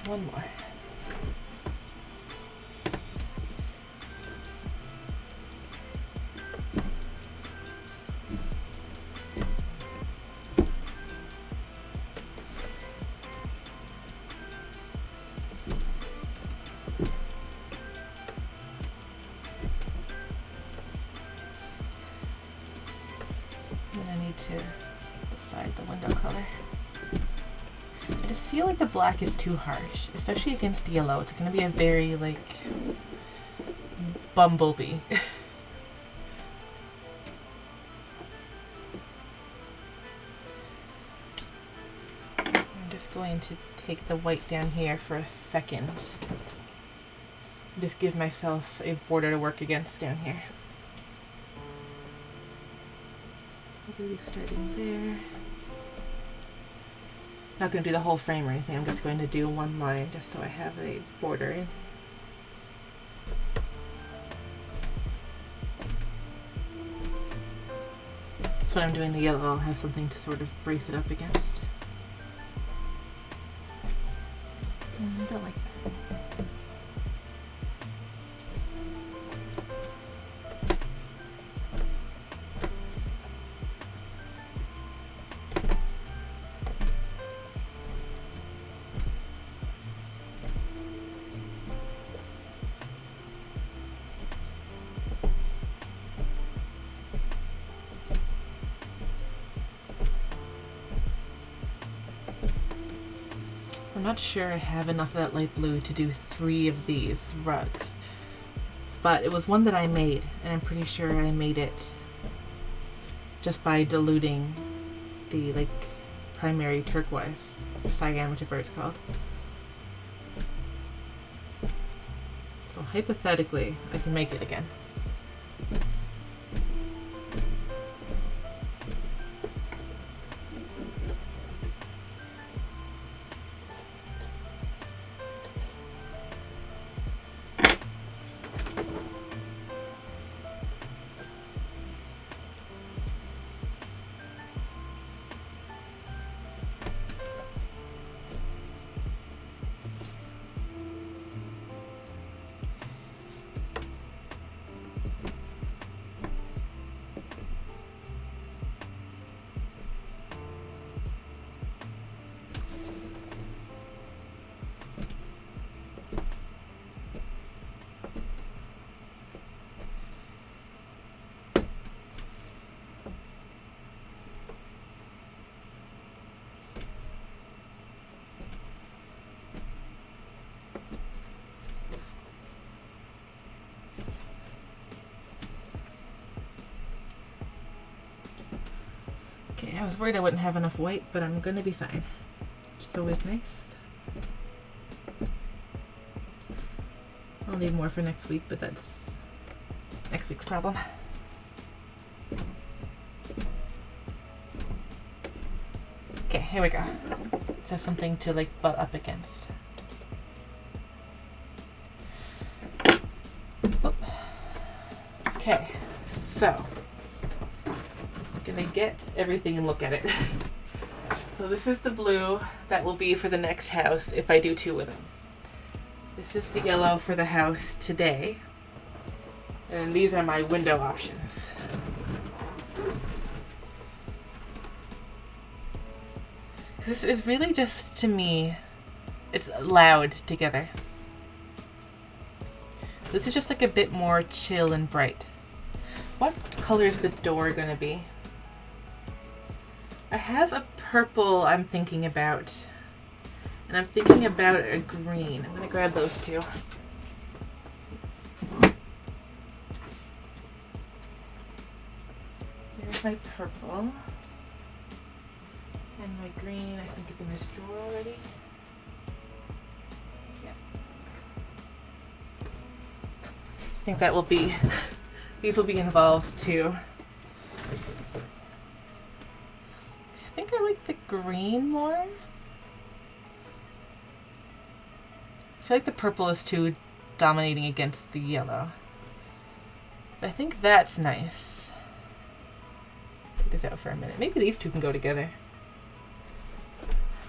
One more. And I need to decide the window color. I just feel like the black is too harsh, especially against yellow. It's going to be a very, like, bumblebee. going to take the white down here for a second. Just give myself a border to work against down here. Probably starting there. Not going to do the whole frame or anything. I'm just going to do one line just so I have a border in. So when I'm doing the yellow, I'll have something to sort of brace it up against. I don't like that. I'm not sure I have enough of that light blue to do 3 of these rugs, but it was one that I made, and I'm pretty sure I made it just by diluting the like primary turquoise, or cyan, whichever it's called. So hypothetically, I can make it again. Okay, I was worried I wouldn't have enough white, but I'm gonna be fine, which is always nice. I'll need more for next week, but that's next week's problem. Okay, here we go. This has something to like butt up against. Oh. Okay, so I'm gonna get everything and look at it. So this is the blue that will be for the next house if I do 2 of them. This is the yellow for the house today. And these are my window options. This is really just, to me, it's loud together. This is just like a bit more chill and bright. What color is the door gonna be? I have a purple I'm thinking about. And I'm thinking about a green. I'm gonna grab those 2. There's my purple. And my green, I think, is in this drawer already. Yeah. I think that will be, these will be involved too. I think I like the green more. I feel like the purple is too dominating against the yellow. But I think that's nice. Take this out for a minute. Maybe these 2 can go together.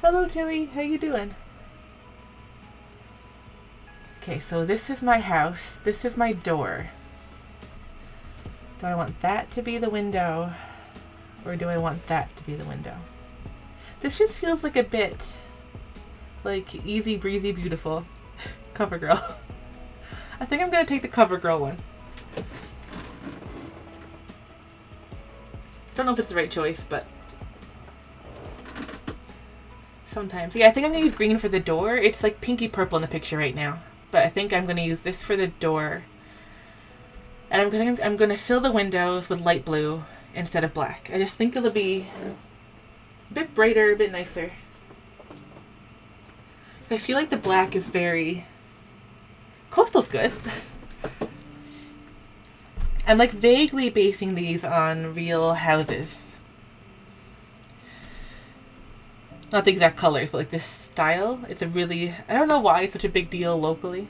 Hello Tilly, how you doing? Okay, so this is my house. This is my door. Do I want that to be the window? Or do I want that to be the window? This just feels like a bit like easy breezy beautiful. CoverGirl. I think I'm gonna take the CoverGirl one. Don't know if it's the right choice, but sometimes. Yeah, I think I'm gonna use green for the door. It's like pinky purple in the picture right now. But I think I'm gonna use this for the door. And I'm gonna fill the windows with light blue instead of black. I just think it'll be a bit brighter, a bit nicer. I feel like the black is very... Coastal's good. I'm like vaguely basing these on real houses. Not the exact colors, but like this style. It's a really... I don't know why it's such a big deal locally.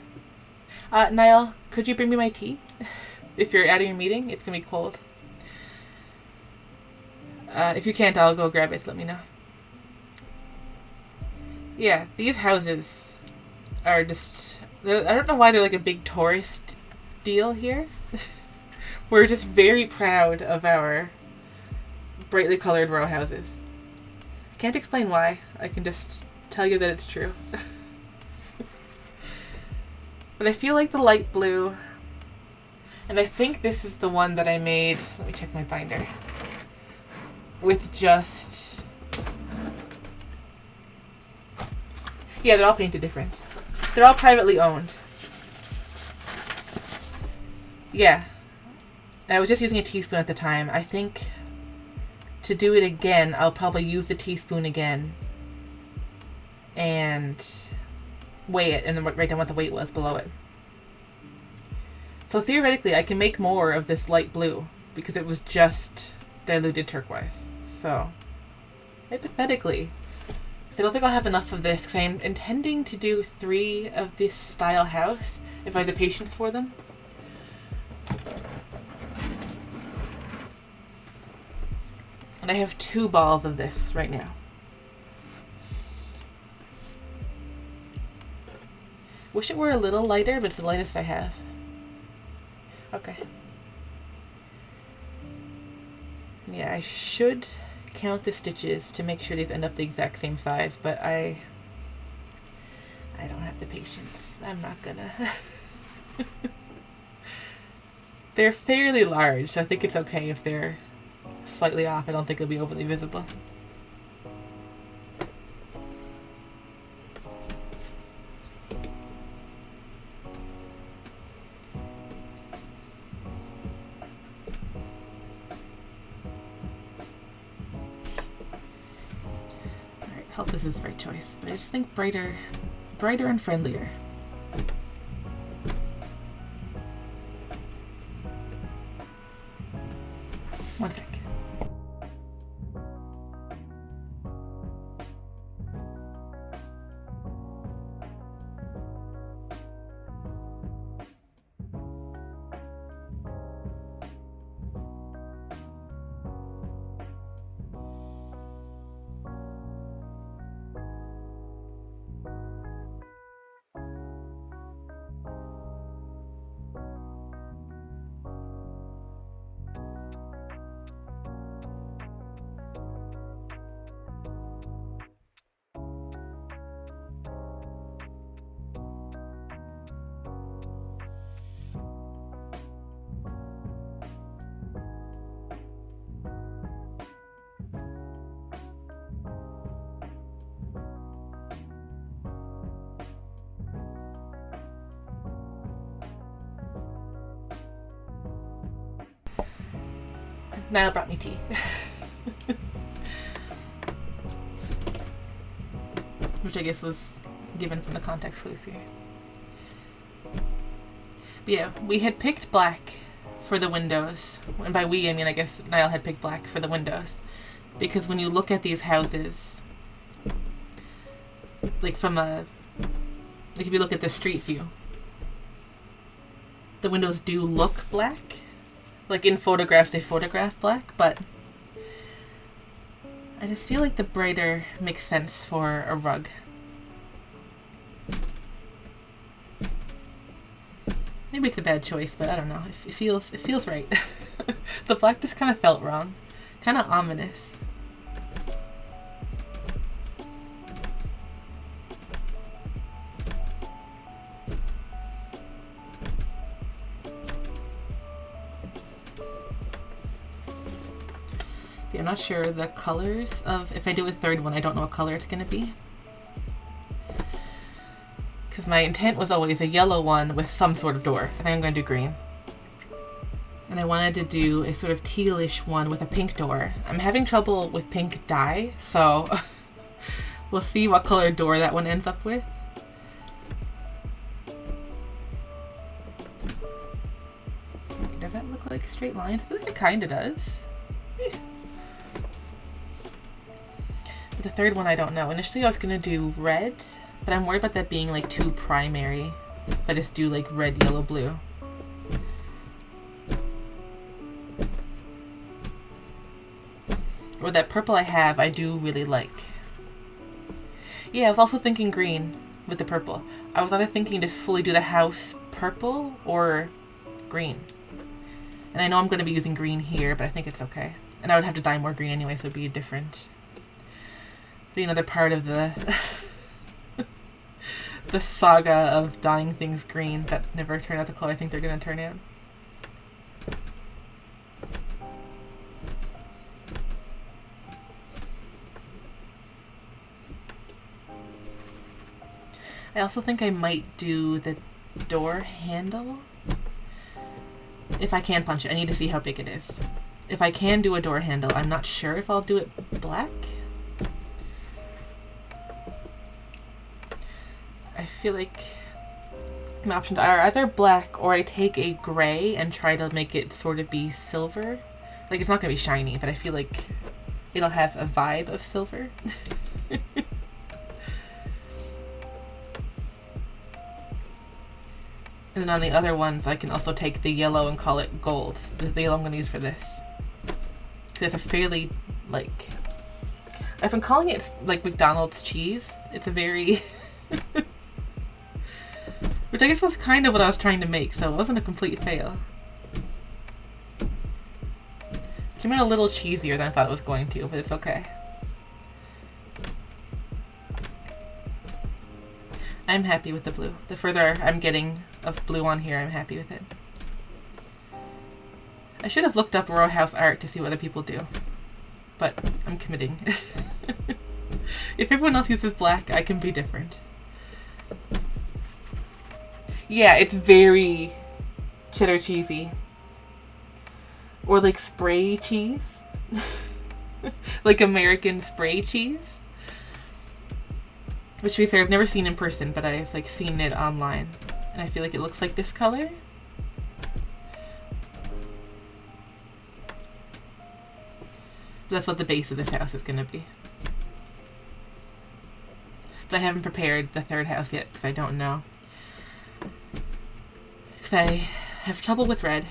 Niall, could you bring me my tea? If you're at your meeting, it's going to be cold. If you can't, I'll go grab it. Let me know. Yeah, these houses are just... I don't know why they're like a big tourist deal here. We're just very proud of our brightly colored row houses. I can't explain why. I can just tell you that it's true. But I feel like the light blue, and I think this is the one that I made, let me check my binder, with just, yeah, they're all painted different. They're all privately owned. Yeah. I was just using a teaspoon at the time. I think to do it again, I'll probably use the teaspoon again and weigh it and then write down what the weight was below it. So theoretically, I can make more of this light blue because it was just diluted turquoise. So hypothetically, I don't think I'll have enough of this because I'm intending to do 3 of this style house if I have the patience for them. And I have 2 balls of this right now. Wish it were a little lighter, but it's the lightest I have. Okay. Yeah, I should count the stitches to make sure these end up the exact same size, but I don't have the patience. I'm not gonna. They're fairly large, so I think it's okay if they're slightly off. I don't think it'll be overly visible. Alright, hope this is the right choice, but I just think brighter and friendlier. One sec. Niall brought me tea. Which I guess was given from the context clues here. But yeah, we had picked black for the windows. And by we, I mean I guess Niall had picked black for the windows. Because when you look at these houses, like from a, like if you look at the street view, the windows do look black. Like in photographs, they photograph black, but I just feel like the brighter makes sense for a rug. Maybe it's a bad choice, but I don't know. It feels right. The black just kind of felt wrong, kind of ominous. I'm not sure the colors of, if I do a third one, I don't know what color it's going to be. Because my intent was always a yellow one with some sort of door. I think I'm going to do green. And I wanted to do a sort of tealish one with a pink door. I'm having trouble with pink dye, so we'll see what color door that one ends up with. Does that look like straight lines? I feel like it kind of does. But the third one, I don't know. Initially, I was going to do red, but I'm worried about that being like too primary. If I just do like red, yellow, blue. Or that purple I have, I do really like. Yeah, I was also thinking green with the purple. I was either thinking to fully do the house purple or green. And I know I'm going to be using green here, but I think it's okay. And I would have to dye more green anyway, so it'd be different. Be another part of the the saga of dyeing things green that never turn out the color I think they're going to turn out. I also think I might do the door handle. If I can punch it. I need to see how big it is. If I can do a door handle, I'm not sure if I'll do it black. I feel like my options are either black or I take a gray and try to make it sort of be silver. Like, it's not going to be shiny, but I feel like it'll have a vibe of silver. And then on the other ones, I can also take the yellow and call it gold. The yellow I'm going to use for this. Because it's a fairly, like... I've been calling it, like, McDonald's cheese. It's a very... Which I guess was kind of what I was trying to make, so it wasn't a complete fail. It came out a little cheesier than I thought it was going to, but it's okay. I'm happy with the blue. The further I'm getting of blue on here, I'm happy with it. I should have looked up row house art to see what other people do, but I'm committing. If everyone else uses black, I can be different. Yeah, it's very cheddar cheesy. Or like spray cheese. Like American spray cheese. Which, to be fair, I've never seen in person, but I've like seen it online. And I feel like it looks like this color. That's what the base of this house is going to be. But I haven't prepared the third house yet, because I don't know. Because I have trouble with red.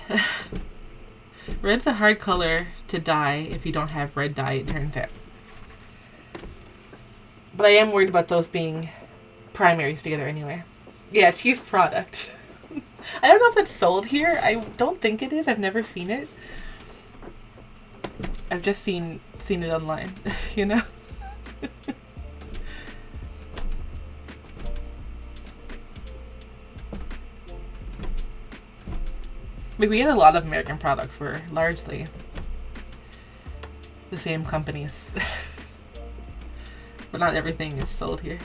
Red's a hard color to dye if you don't have red dye, it turns out. But I am worried about those being primaries together anyway. Yeah, cheese product. I don't know if that's sold here. I don't think it is. I've never seen it. I've just seen it online, you know? Like, we get a lot of American products. We're largely the same companies. But not everything is sold here.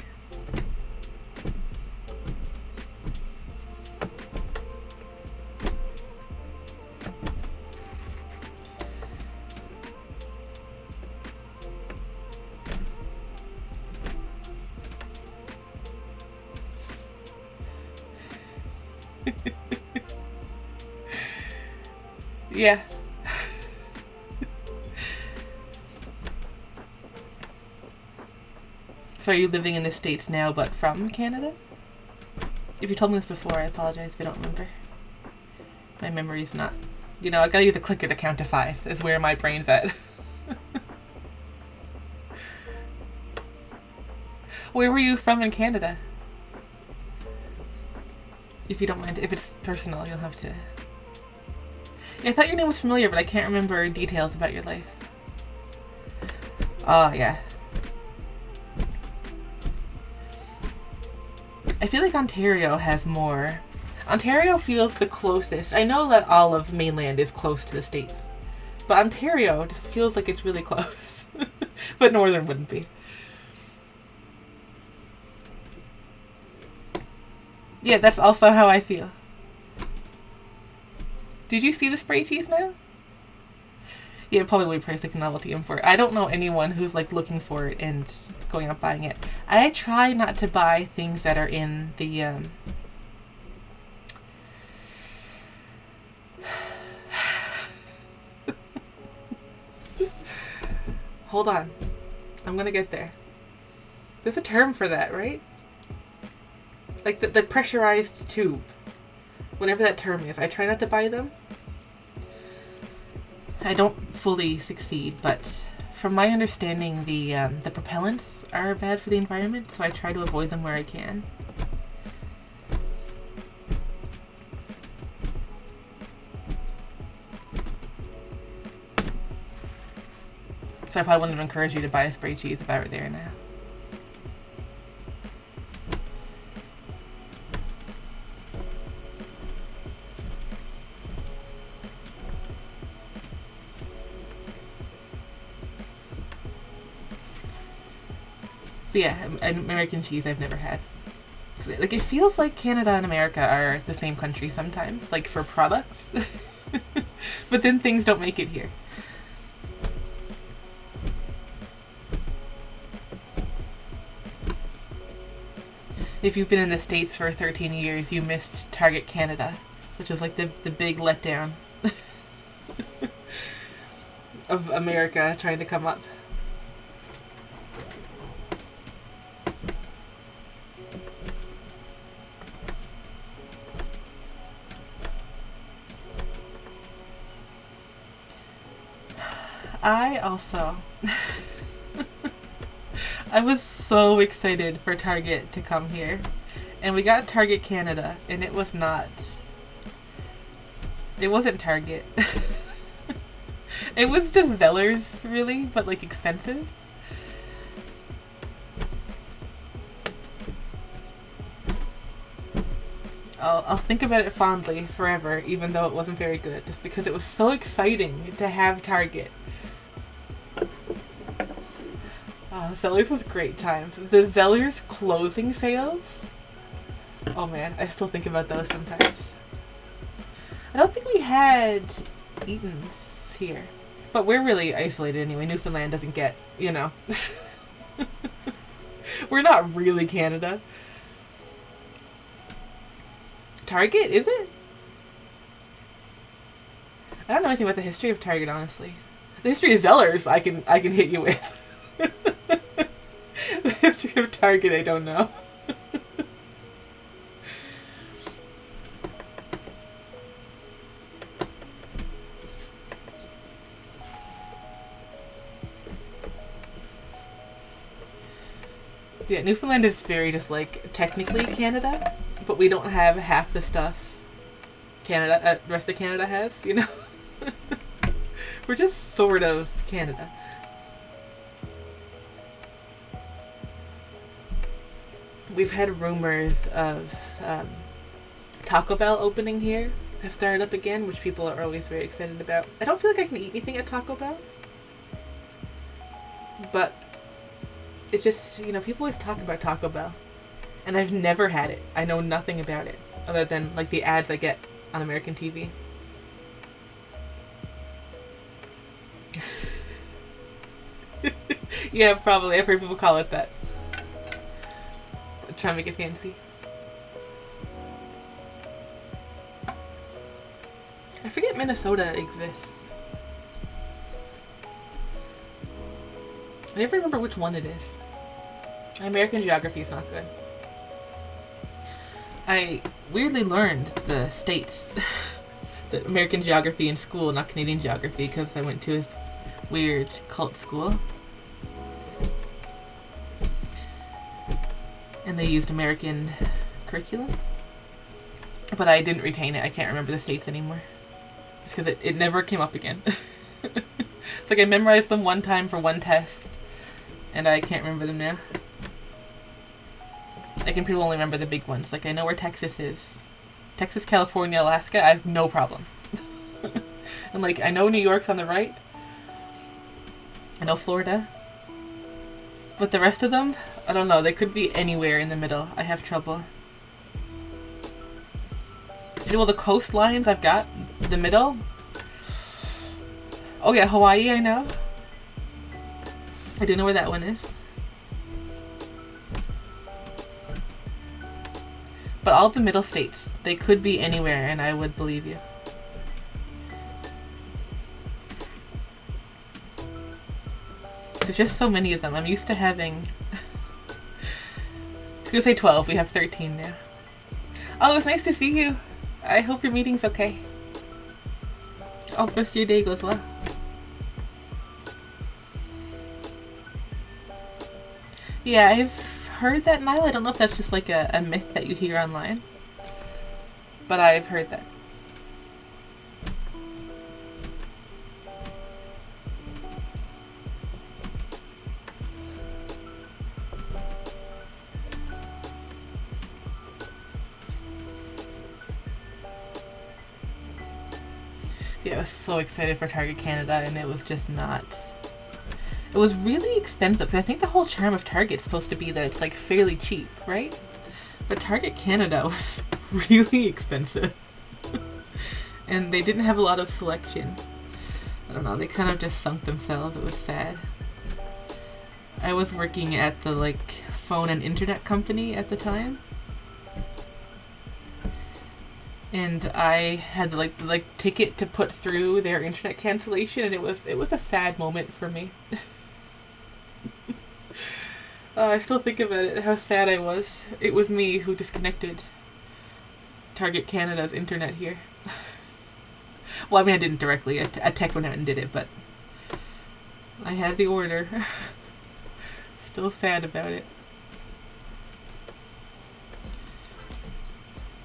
Yeah. So are you living in the States now, but from Canada? If you told me this before, I apologize if I don't remember. My memory's not... You know, I gotta use a clicker to count to 5, is where my brain's at. Where were you from in Canada? If you don't mind, if it's personal, you'll have to... Yeah, I thought your name was familiar, but I can't remember details about your life. Oh, yeah. I feel like Ontario has more. Ontario feels the closest. I know that all of mainland is close to the States, but Ontario just feels like it's really close. But Northern wouldn't be. Yeah, that's also how I feel. Did you see the spray cheese now? Yeah, probably priced like a novelty import. I don't know anyone who's like looking for it and going out buying it. I try not to buy things that are in the Hold on. I'm gonna get there. There's a term for that, right? Like the pressurized tube. Whatever that term is. I try not to buy them. I don't fully succeed, but from my understanding, the propellants are bad for the environment, so I try to avoid them where I can. So I probably wouldn't have encouraged you to buy a spray cheese if I were there now. But yeah, American cheese I've never had. Like, it feels like Canada and America are the same country sometimes, like for products. But then things don't make it here. If you've been in the States for 13 years, you missed Target Canada, which is like the big letdown of America trying to come up. I also... I was so excited for Target to come here. And we got Target Canada, and it was not... It wasn't Target. It was just Zellers, really, but like expensive. I'll think about it fondly forever, even though it wasn't very good, just because it was so exciting to have Target. Zellers was great times. The Zellers closing sales? Oh man, I still think about those sometimes. I don't think we had Eaton's here. But we're really isolated anyway. Newfoundland doesn't get, you know. We're not really Canada. Target, is it? I don't know anything about the history of Target, honestly. The history of Zellers I can hit you with. The history of Target, I don't know. Yeah, Newfoundland is very just like technically Canada, but we don't have half the stuff Canada, the rest of Canada has, you know? We're just sort of Canada. We've had rumors of Taco Bell opening here, have started up again, which people are always very excited about. I don't feel like I can eat anything at Taco Bell, but it's just, you know, people always talk about Taco Bell, and I've never had it. I know nothing about it, other than like the ads I get on American TV. Yeah, probably. I've heard people call it that. Try to make it fancy. I forget Minnesota exists. I never remember which one it is. My American geography is not good. I weirdly learned the states, the American geography in school, not Canadian geography, because I went to this weird cult school. And they used American curriculum. But I didn't retain it. I can't remember the states anymore. It's because it never came up again. It's like I memorized them one time for one test, and I can't remember them now. I can pretty well only remember the big ones. Like, I know where Texas is. Texas, California, Alaska, I have no problem. And like, I know New York's on the right. I know Florida. But the rest of them, I don't know. They could be anywhere in the middle. I have trouble. Well, the coastlines I've got, the middle. Oh yeah, Hawaii, I know. I do know where that one is. But all of the middle states, they could be anywhere, and I would believe you. There's just so many of them. I'm used to having... I was gonna say 12. We have 13 now. Oh, it's nice to see you. I hope your meeting's okay. Oh, first your day goes well. Yeah, I've heard that, Nyla. I don't know if that's just like a myth that you hear online. But I've heard that. Yeah, I was so excited for Target Canada, and it was just not. It was really expensive. I think the whole charm of Target's supposed to be that it's like fairly cheap, right? But Target Canada was really expensive. And they didn't have a lot of selection. I don't know, they kind of just sunk themselves. It was sad. I was working at the like phone and internet company at the time. And I had the like ticket to put through their internet cancellation, and it was a sad moment for me. I still think about it, how sad I was. It was me who disconnected Target Canada's internet here. Well, I mean, I didn't directly. A tech went out and did it, but I had the order. Still sad about it.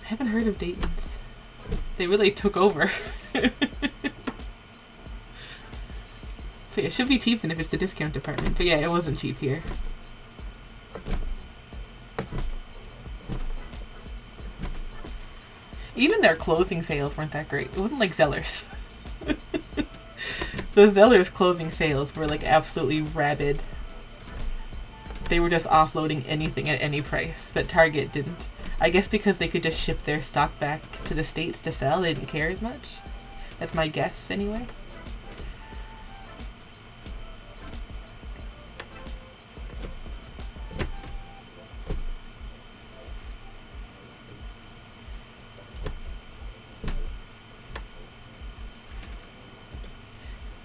I haven't heard of Dayton's. They really took over. So yeah, it should be cheap then if it's the discount department. But yeah, it wasn't cheap here. Even their closing sales weren't that great. It wasn't like Zeller's. The Zeller's closing sales were like absolutely rabid. They were just offloading anything at any price, but Target didn't. I guess because they could just ship their stock back to the States to sell, they didn't care as much. That's my guess anyway.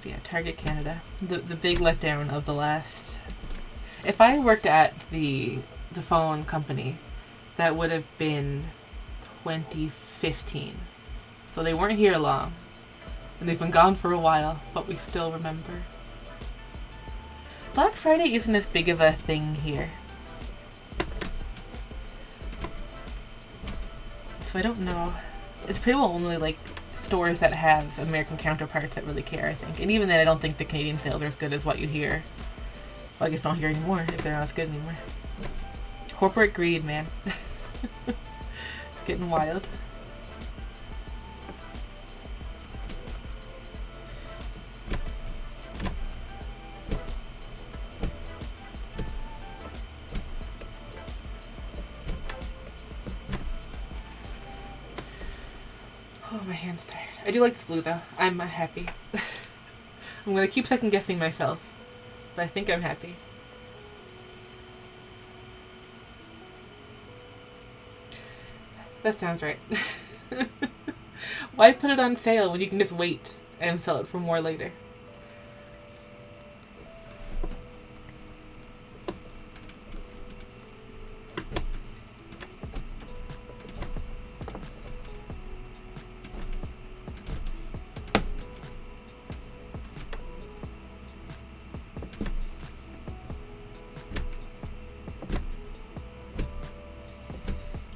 Yeah, Target Canada. The big letdown of the last... If I worked at the phone company, that would have been 2015. So they weren't here long. And they've been gone for a while, but we still remember. Black Friday isn't as big of a thing here. So I don't know. It's pretty well only like stores that have American counterparts that really care, I think. And even then, I don't think the Canadian sales are as good as what you hear. Well, I guess don't hear anymore if they're not as good anymore. Corporate greed, man. It's getting wild. Oh, my hand's tired. I do like this blue though. I'm happy. I'm gonna keep second guessing myself, but I think I'm happy. That sounds right. Why put it on sale when you can just wait and sell it for more later?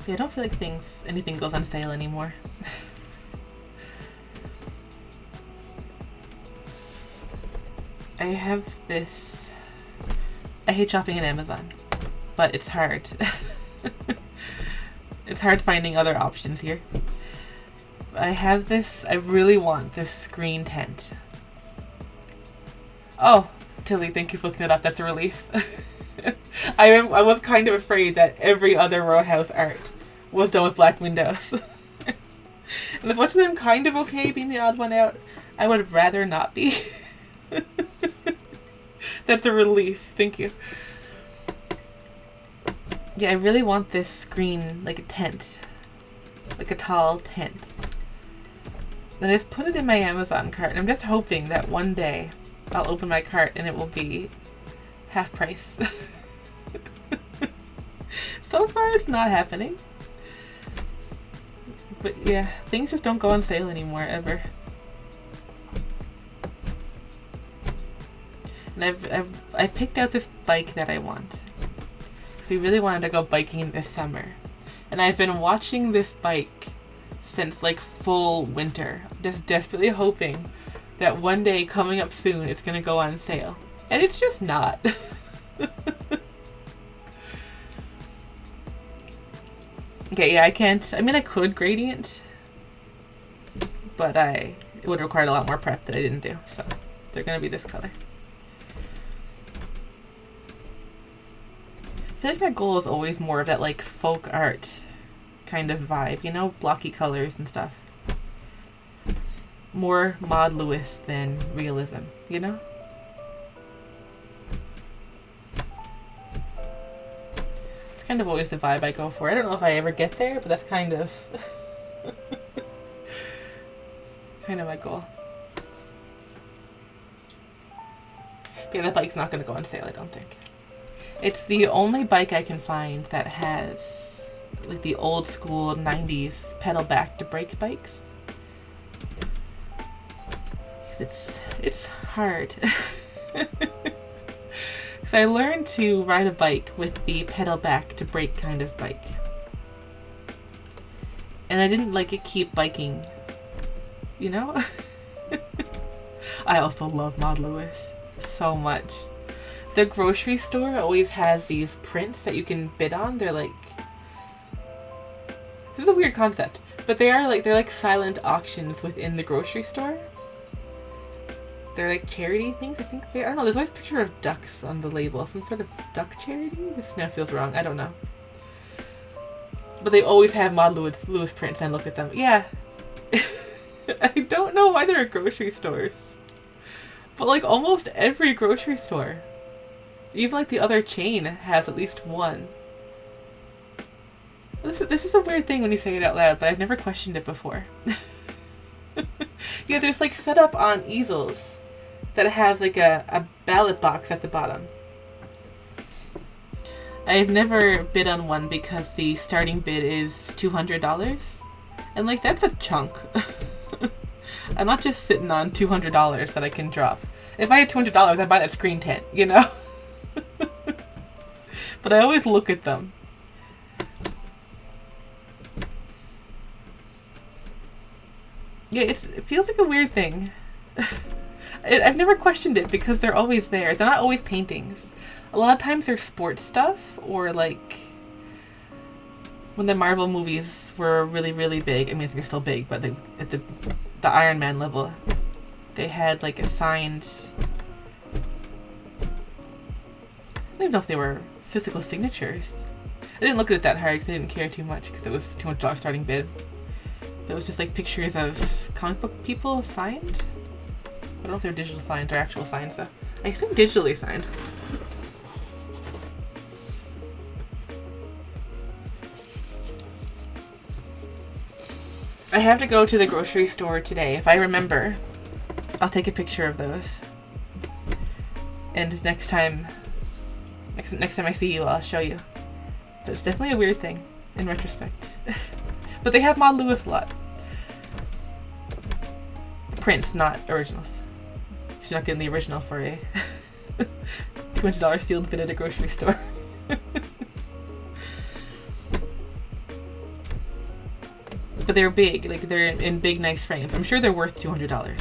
I don't feel like anything goes on sale anymore. I have this... I hate shopping at Amazon, but it's hard. It's hard finding other options here. I have this... I really want this screen tent. Oh, Tilly, thank you for looking it up. That's a relief. I was kind of afraid that every other row house art was done with black windows. And as much as I'm kind of okay being the odd one out, I would rather not be. That's a relief. Thank you. Yeah, I really want this screen, like a tent. Like a tall tent. And I just put it in my Amazon cart. And I'm just hoping that one day I'll open my cart and it will be half price. So far it's not happening. But yeah, things just don't go on sale anymore, ever. And I picked out this bike that I want. Because we really wanted to go biking this summer. And I've been watching this bike since like full winter. Just desperately hoping that one day coming up soon it's going to go on sale. And it's just not. Okay, yeah, I can't. I mean, I could gradient, but it would require a lot more prep that I didn't do. So they're going to be this color. I feel like my goal is always more of that like folk art kind of vibe, you know, blocky colors and stuff. More Maud Lewis than realism, you know? It's kind of always the vibe I go for. I don't know if I ever get there, but that's kind of kind of my goal. But yeah, that bike's not going to go on sale, I don't think. It's the only bike I can find that has like the old school 90s pedal back to brake bikes. It's hard. Because I learned to ride a bike with the pedal back to brake kind of bike. And I didn't like it keep biking, you know? I also love Maud Lewis so much. The grocery store always has these prints that you can bid on. They're like, this is a weird concept, but they're like silent auctions within the grocery store. They're like charity things, I think they, I don't know, there's always a picture of ducks on the label, some sort of duck charity? This now feels wrong, I don't know. But they always have Maud Lewis prints, and I look at them. Yeah. I don't know why they're at grocery stores. But like almost every grocery store, even like the other chain, has at least one. This is a weird thing when you say it out loud, but I've never questioned it before. Yeah, there's like set up on easels that have like a ballot box at the bottom. I've never bid on one because the starting bid is $200. And like that's a chunk. I'm not just sitting on $200 that I can drop. If I had $200, I'd buy that screen tent, you know? But I always look at them. Yeah, it feels like a weird thing. I've never questioned it because they're always there. They're not always paintings. A lot of times they're sports stuff, or like when the Marvel movies were really, really big. I mean, I think they're still big, but at the Iron Man level, they had like a signed, I don't even know if they were physical signatures. I didn't look at it that hard because I didn't care too much because it was $200 starting bid. It was just like pictures of comic book people signed. I don't know if they're digital signed or actual signed, so I assume digitally signed. I have to go to the grocery store today. If I remember, I'll take a picture of those. And next time I see you, I'll show you. But it's definitely a weird thing in retrospect. But they have Maud Lewis a lot. Prints, not originals. She's not getting the original for a $200 sealed bid at a grocery store. But they're big, like they're in big, nice frames. I'm sure they're worth $200.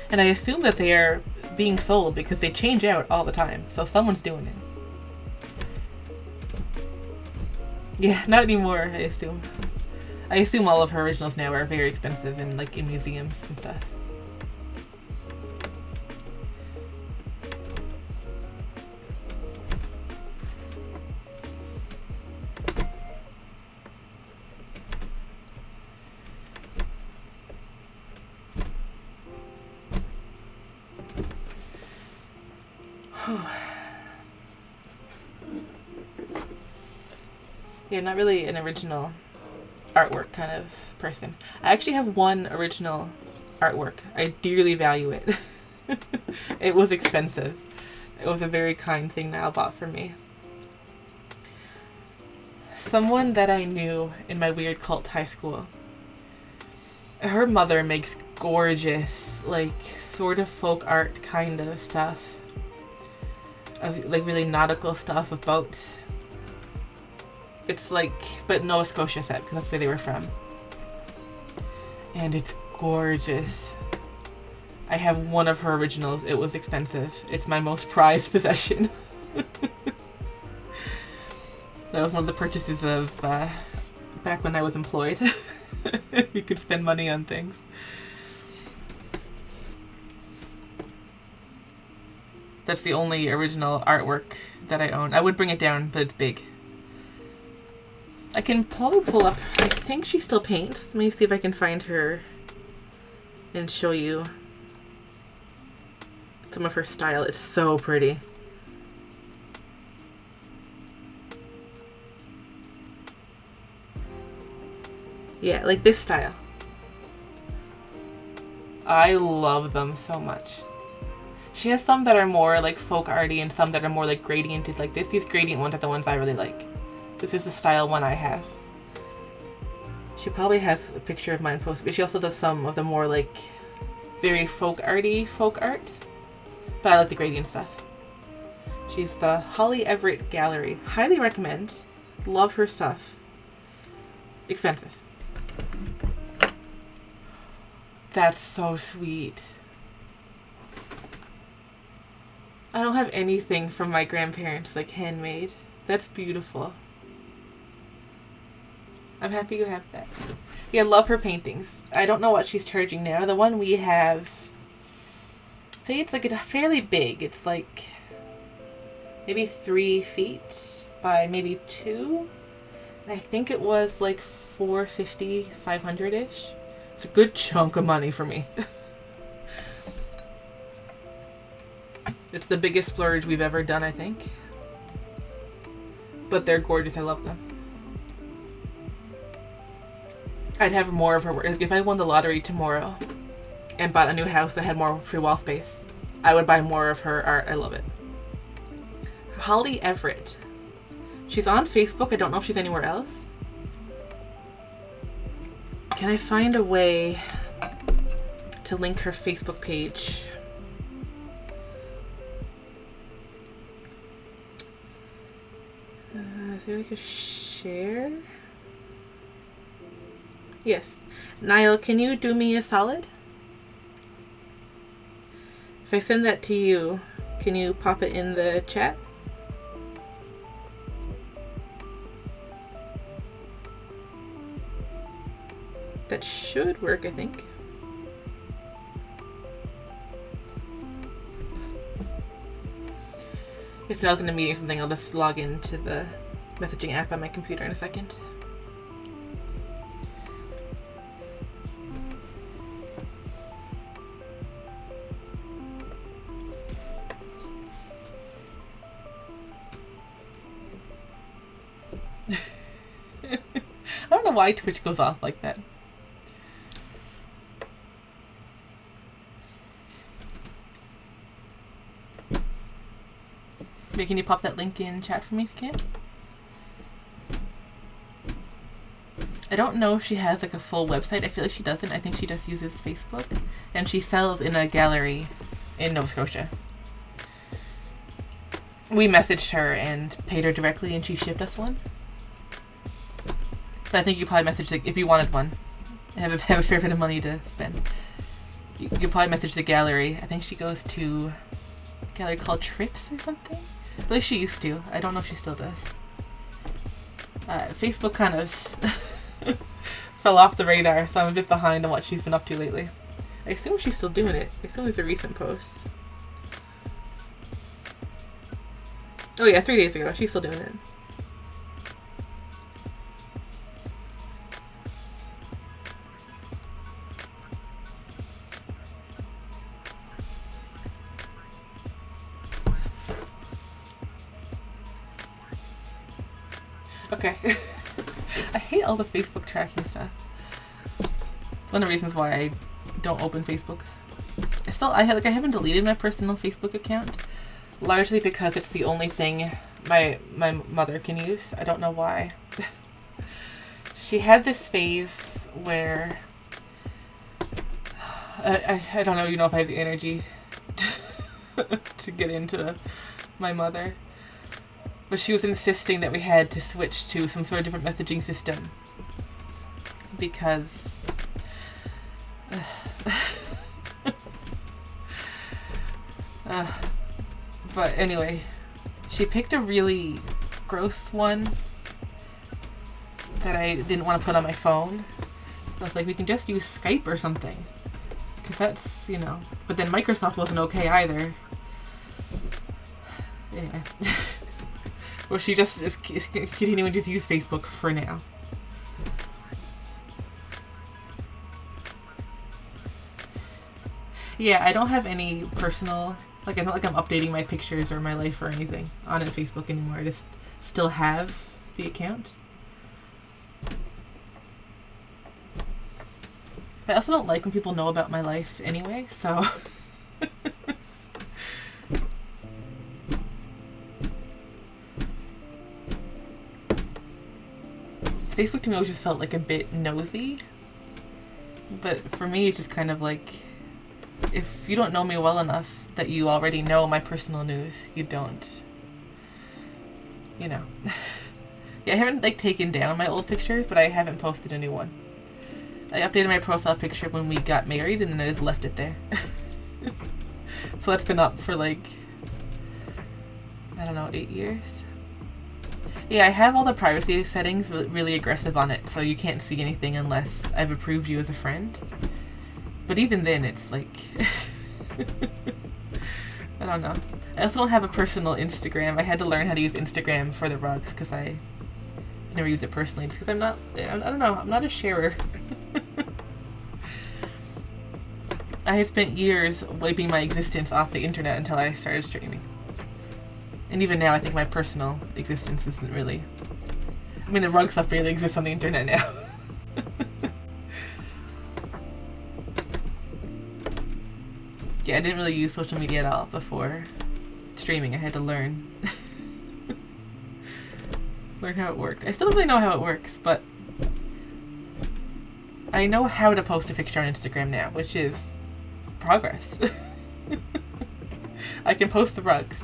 And I assume that they are being sold because they change out all the time. So someone's doing it. Yeah, not anymore, I assume. I assume all of her originals now are very expensive and like in museums and stuff. Yeah, not really an original artwork kind of person. I actually have one original artwork. I dearly value it. It was expensive. It was a very kind thing Niall bought for me. Someone that I knew in my weird cult high school, her mother makes gorgeous, like, sort of folk art kind of stuff. Of, like, really nautical stuff of boats. It's like, but Nova Scotia set, because that's where they were from. And it's gorgeous. I have one of her originals. It was expensive. It's my most prized possession. That was one of the purchases of back when I was employed. We could spend money on things. That's the only original artwork that I own. I would bring it down, but it's big. I can probably pull up, I think she still paints. Let me see if I can find her and show you some of her style. It's so pretty. Yeah, like this style. I love them so much. She has some that are more like folk arty and some that are more like gradiented like this. These gradient ones are the ones I really like. This is the style one I have. She probably has a picture of mine posted, but she also does some of the more like very folk arty folk art. But I like the gradient stuff. She's the Holly Everett Gallery. Highly recommend. Love her stuff. Expensive. That's so sweet. I don't have anything from my grandparents like handmade. That's beautiful. I'm happy you have that. Yeah, love her paintings. I don't know what she's charging now. The one we have, say it's like, it's fairly big. It's like maybe 3 feet by maybe 2. And I think it was like $450, $500-ish. It's a good chunk of money for me. It's the biggest splurge we've ever done, I think. But they're gorgeous. I love them. I'd have more of her work. If I won the lottery tomorrow and bought a new house that had more free wall space, I would buy more of her art. I love it. Holly Everett. She's on Facebook. I don't know if she's anywhere else. Can I find a way to link her Facebook page? Is there like a share? Yes. Niall, can you do me a solid? If I send that to you, can you pop it in the chat? That should work, I think. If Niall's in a meeting or something, I'll just log into the messaging app on my computer in a second. I don't know why Twitch goes off like that. Maybe can you pop that link in chat for me if you can? I don't know if she has like a full website. I feel like she doesn't. I think she just uses Facebook. And she sells in a gallery in Nova Scotia. We messaged her and paid her directly and she shipped us one. But I think you probably messaged, like, if you wanted one, have a fair bit of money to spend. You could probably message the gallery. I think she goes to a gallery called Trips or something. At least she used to. I don't know if she still does. Facebook kind of fell off the radar, so I'm a bit behind on what she's been up to lately. I assume she's still doing it. I assume these are recent posts. Oh yeah, 3 days ago. She's still doing it. Okay. I hate all the Facebook tracking stuff. One of the reasons why I don't open Facebook. I haven't deleted my personal Facebook account, largely because it's the only thing my mother can use. I don't know why. She had this phase where I don't know, if I have the energy to get into my mother, but she was insisting that we had to switch to some sort of different messaging system because but anyway, she picked a really gross one that I didn't want to put on my phone. I was like, we can just use Skype or something, because that's, but then Microsoft wasn't okay either. Anyway. Well, she just is continuing to just use Facebook for now. Yeah, I don't have any personal, it's not like I'm updating my pictures or my life or anything on Facebook anymore. I just still have the account. But I also don't like when people know about my life anyway, so... Facebook to me always just felt like a bit nosy. But for me, it's just kind of like, if you don't know me well enough that you already know my personal news, you don't, Yeah, I haven't taken down my old pictures, but I haven't posted a new one. I updated my profile picture when we got married, and then I just left it there. So that's been up for I don't know, 8 years. Yeah, I have all the privacy settings really aggressive on it, so you can't see anything unless I've approved you as a friend. But even then, it's I don't know. I also don't have a personal Instagram. I had to learn how to use Instagram for the rugs because I never used it personally. Just because I don't know, I'm not a sharer. I had spent years wiping my existence off the internet until I started streaming. And even now, I think my personal existence isn't really... the rug stuff barely exists on the internet now. Yeah, I didn't really use social media at all before streaming. I had to learn. Learn how it worked. I still don't really know how it works, but I know how to post a picture on Instagram now, which is progress. I can post the rugs.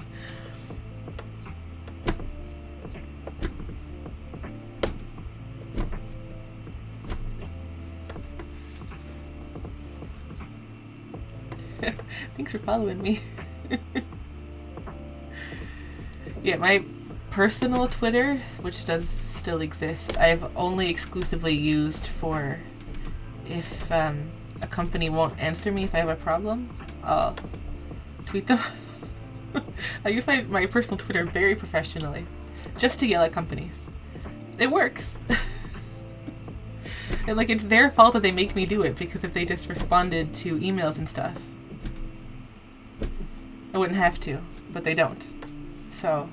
Thanks for following me. Yeah, my personal Twitter, which does still exist, I've only exclusively used for if a company won't answer me if I have a problem, I'll tweet them. I use my personal Twitter very professionally, just to yell at companies. It works. And it's their fault that they make me do it, because if they just responded to emails and stuff, I wouldn't have to, but they don't. So,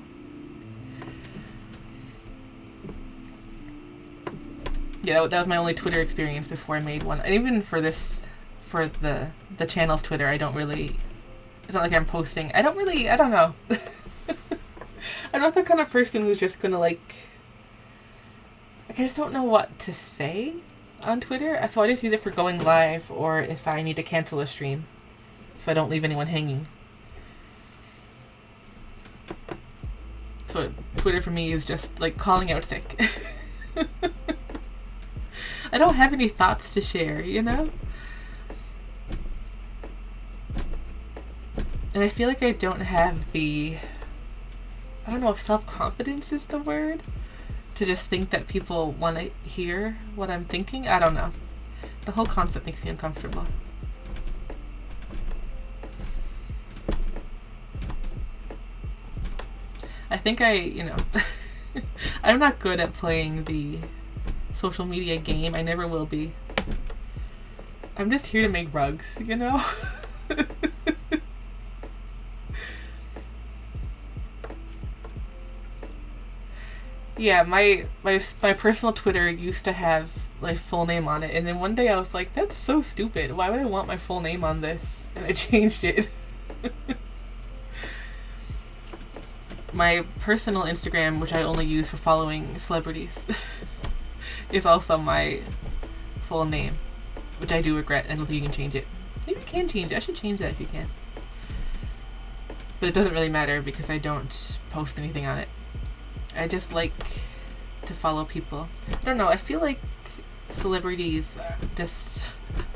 yeah, that was my only Twitter experience before I made one. And even for the channel's Twitter, I don't really, it's not like I'm posting. I don't know. I'm not the kind of person who's just gonna I just don't know what to say on Twitter. So I just use it for going live, or if I need to cancel a stream, so I don't leave anyone hanging. So Twitter for me is just calling out sick. I don't have any thoughts to share, And I feel like I don't have I don't know if self-confidence is the word, to just think that people want to hear what I'm thinking. I don't know. The whole concept makes me uncomfortable. I think I'm not good at playing the social media game. I never will be. I'm just here to make rugs, Yeah, my personal Twitter used to have my full name on it, and then one day I was like, that's so stupid. Why would I want my full name on this? And I changed it. My personal Instagram, which I only use for following celebrities, is also my full name, which I do regret. I don't think you can change it. Maybe you can change it. I should change that if you can. But it doesn't really matter because I don't post anything on it. I just like to follow people. I don't know. I feel like celebrities just...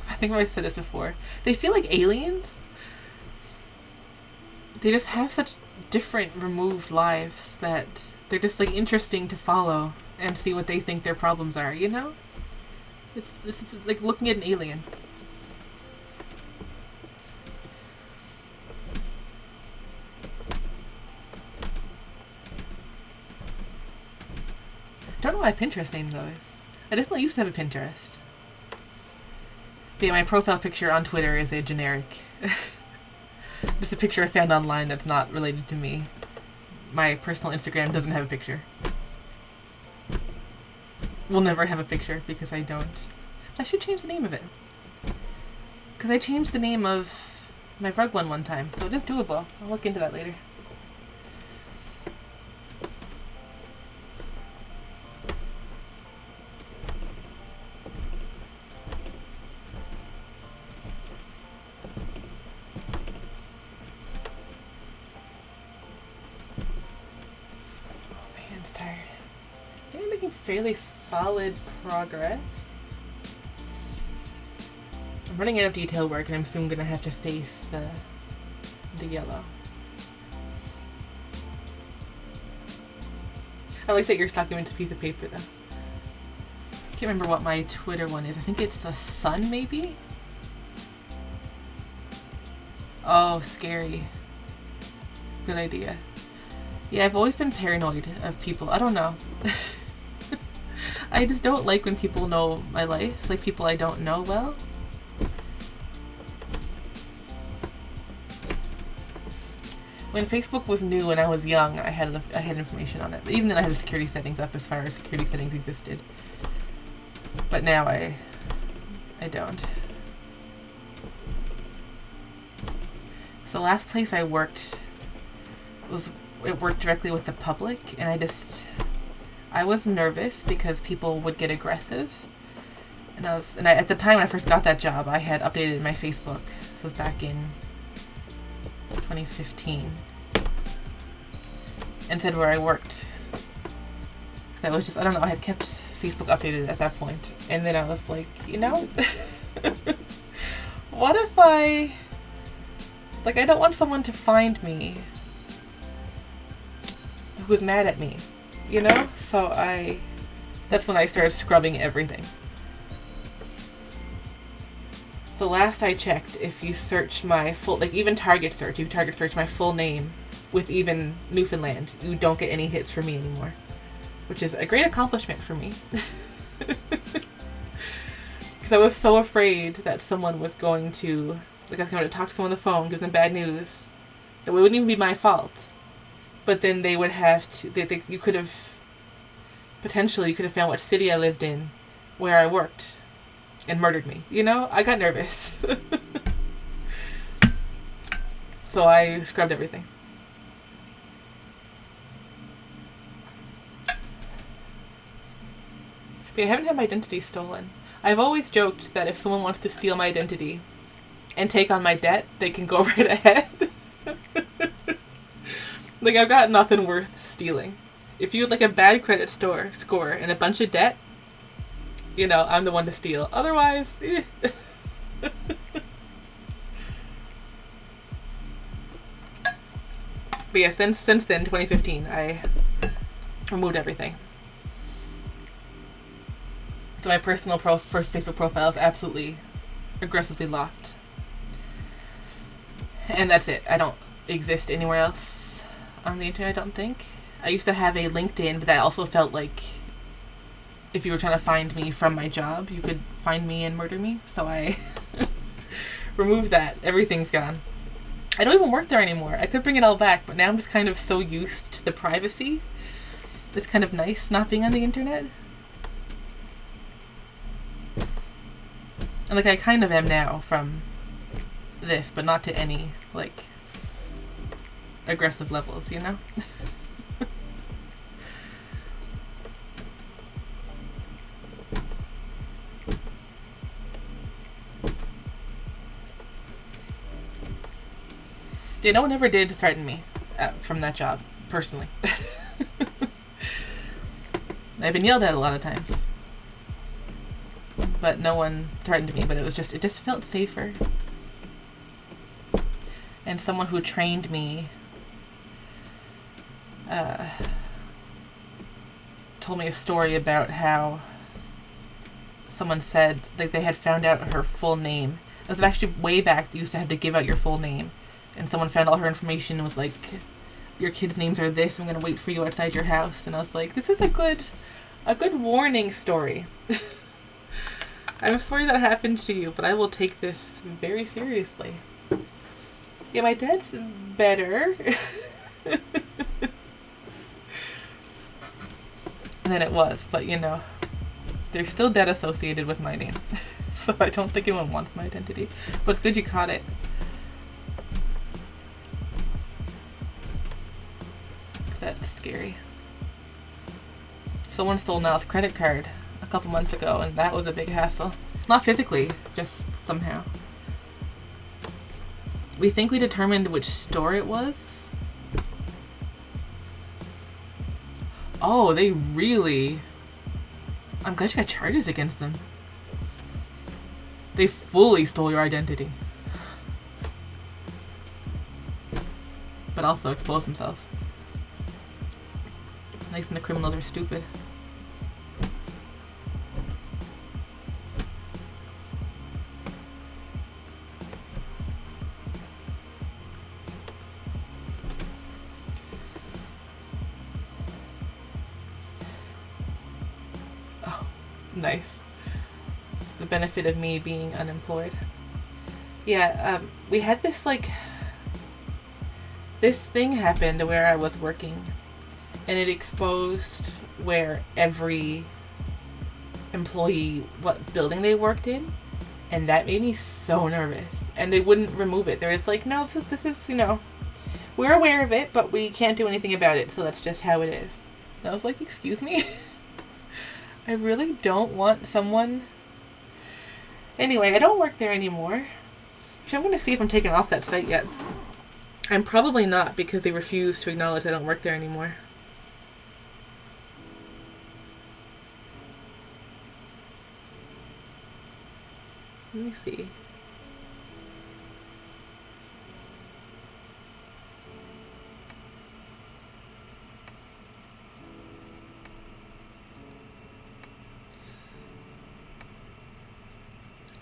I think I've said this before. They feel like aliens. They just have such different, removed lives that they're just like interesting to follow and see what they think their problems are, you know? It's like looking at an alien. I don't know what my Pinterest name though is. I definitely used to have a Pinterest. But yeah, my profile picture on Twitter is a generic. Just a picture I found online that's not related to me. My personal Instagram doesn't have a picture. We'll never have a picture because I don't. I should change the name of it. Because I changed the name of my rug one time, so it is doable. I'll look into that later. Fairly solid progress. I'm running out of detail work and I'm soon gonna have to face the yellow. I like that you're documenting a piece of paper though. I can't remember what my Twitter one is. I think it's the sun maybe? Oh, scary. Good idea. Yeah, I've always been paranoid of people. I don't know. I just don't like when people know my life, like people I don't know well. When Facebook was new and I was young, I had information on it. But even then I had the security settings up as far as security settings existed. But now I don't. So the last place I worked it worked directly with the public, and I was nervous because people would get aggressive. And at the time when I first got that job, I had updated my Facebook. This was back in 2015. And said where I worked. That was just, I don't know, I had kept Facebook updated at that point. And then I was like, you know, what if I don't want someone to find me who's mad at me. You know? So that's when I started scrubbing everything. So last I checked, if you search my full, like even target search, you target search my full name with even Newfoundland, you don't get any hits for me anymore. Which is a great accomplishment for me. Because I was so afraid that someone was going to, I was going to talk to someone on the phone, give them bad news. That it wouldn't even be my fault. But then they would have to, you could have found what city I lived in, where I worked, and murdered me. You know? I got nervous. So I scrubbed everything. But I haven't had my identity stolen. I've always joked that if someone wants to steal my identity and take on my debt, they can go right ahead. Like, I've got nothing worth stealing. If you had, like, a bad credit score and a bunch of debt, you know, I'm the one to steal. Otherwise, eh. But yeah, since then, 2015, I removed everything. So my personal Facebook profile is absolutely aggressively locked. And that's it. I don't exist anywhere else on the internet, I don't think. I used to have a LinkedIn, but that also felt like if you were trying to find me from my job, you could find me and murder me. So I removed that. Everything's gone. I don't even work there anymore. I could bring it all back, but now I'm just kind of so used to the privacy It's kind of nice not being on the internet. And like I kind of am now from this, but not to any like aggressive levels, you know? Yeah, no one ever did threaten me from that job, personally. I've been yelled at a lot of times. But no one threatened me, but it just felt safer. And someone who trained me told me a story about how someone said like they had found out her full name. It was actually way back, you used to have to give out your full name. And someone found all her information and was like, your kids' names are this, I'm going to wait for you outside your house. And I was like, this is a good warning story. I'm sorry that happened to you, but I will take this very seriously. Yeah, my dad's better than it was, but you know, there's still debt associated with my name. So I don't think anyone wants my identity. But it's good you caught it. That's scary. Someone stole Niall's credit card a couple months ago, and that was a big hassle. Not physically, just somehow. We think we determined which store it was. Oh, they really... I'm glad you got charges against them. They fully stole your identity. But also exposed themselves. It's nice when the criminals are stupid. Oh, nice. It's the benefit of me being unemployed. Yeah, we had this this thing happened where I was working. And it exposed where every employee, what building they worked in. And that made me so nervous. And they wouldn't remove it. They're just like, no, this is, you know, we're aware of it, but we can't do anything about it. So that's just how it is. And I was like, excuse me? I really don't want someone... Anyway, I don't work there anymore. Actually, I'm going to see if I'm taken off that site yet. I'm probably not, because they refuse to acknowledge I don't work there anymore. Let me see.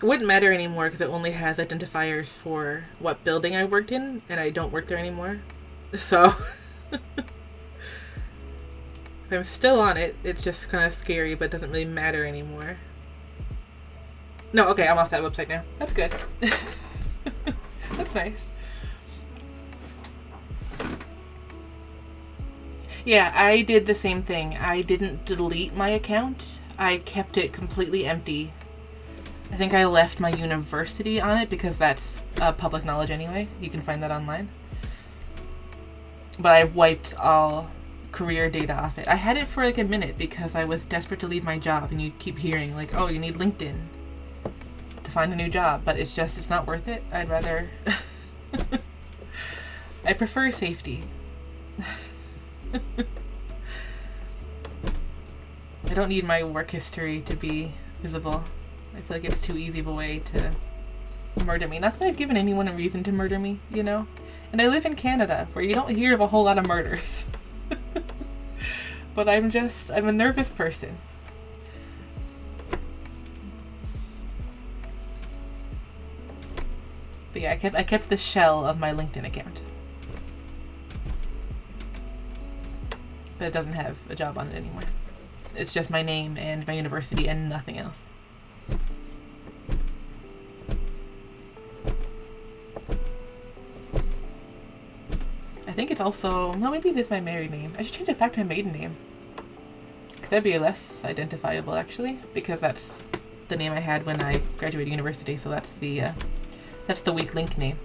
It wouldn't matter anymore because it only has identifiers for what building I worked in, and I don't work there anymore. So if I'm still on it, it's just kind of scary, but it doesn't really matter anymore. No, okay, I'm off that website now. That's good. That's nice. Yeah, I did the same thing. I didn't delete my account. I kept it completely empty. I think I left my university on it because that's public knowledge anyway. You can find that online. But I've wiped all career data off it. I had it for like a minute because I was desperate to leave my job, and you keep hearing like, oh, you need LinkedIn to find a new job, but it's not worth it. I'd rather I prefer safety. I don't need my work history to be visible. I feel like it's too easy of a way to murder me. Not that I've given anyone a reason to murder me, you know? And I live in Canada, where you don't hear of a whole lot of murders. But I'm a nervous person. But yeah, I kept the shell of my LinkedIn account. But it doesn't have a job on it anymore. It's just my name and my university and nothing else. I think it's also... No, maybe it is my married name. I should change it back to my maiden name. That'd be less identifiable, actually, because that's the name I had when I graduated university, so that's the weak link name.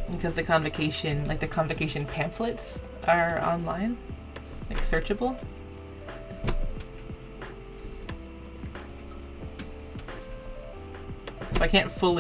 Because the convocation, like the convocation pamphlets are online, like searchable. So I can't fully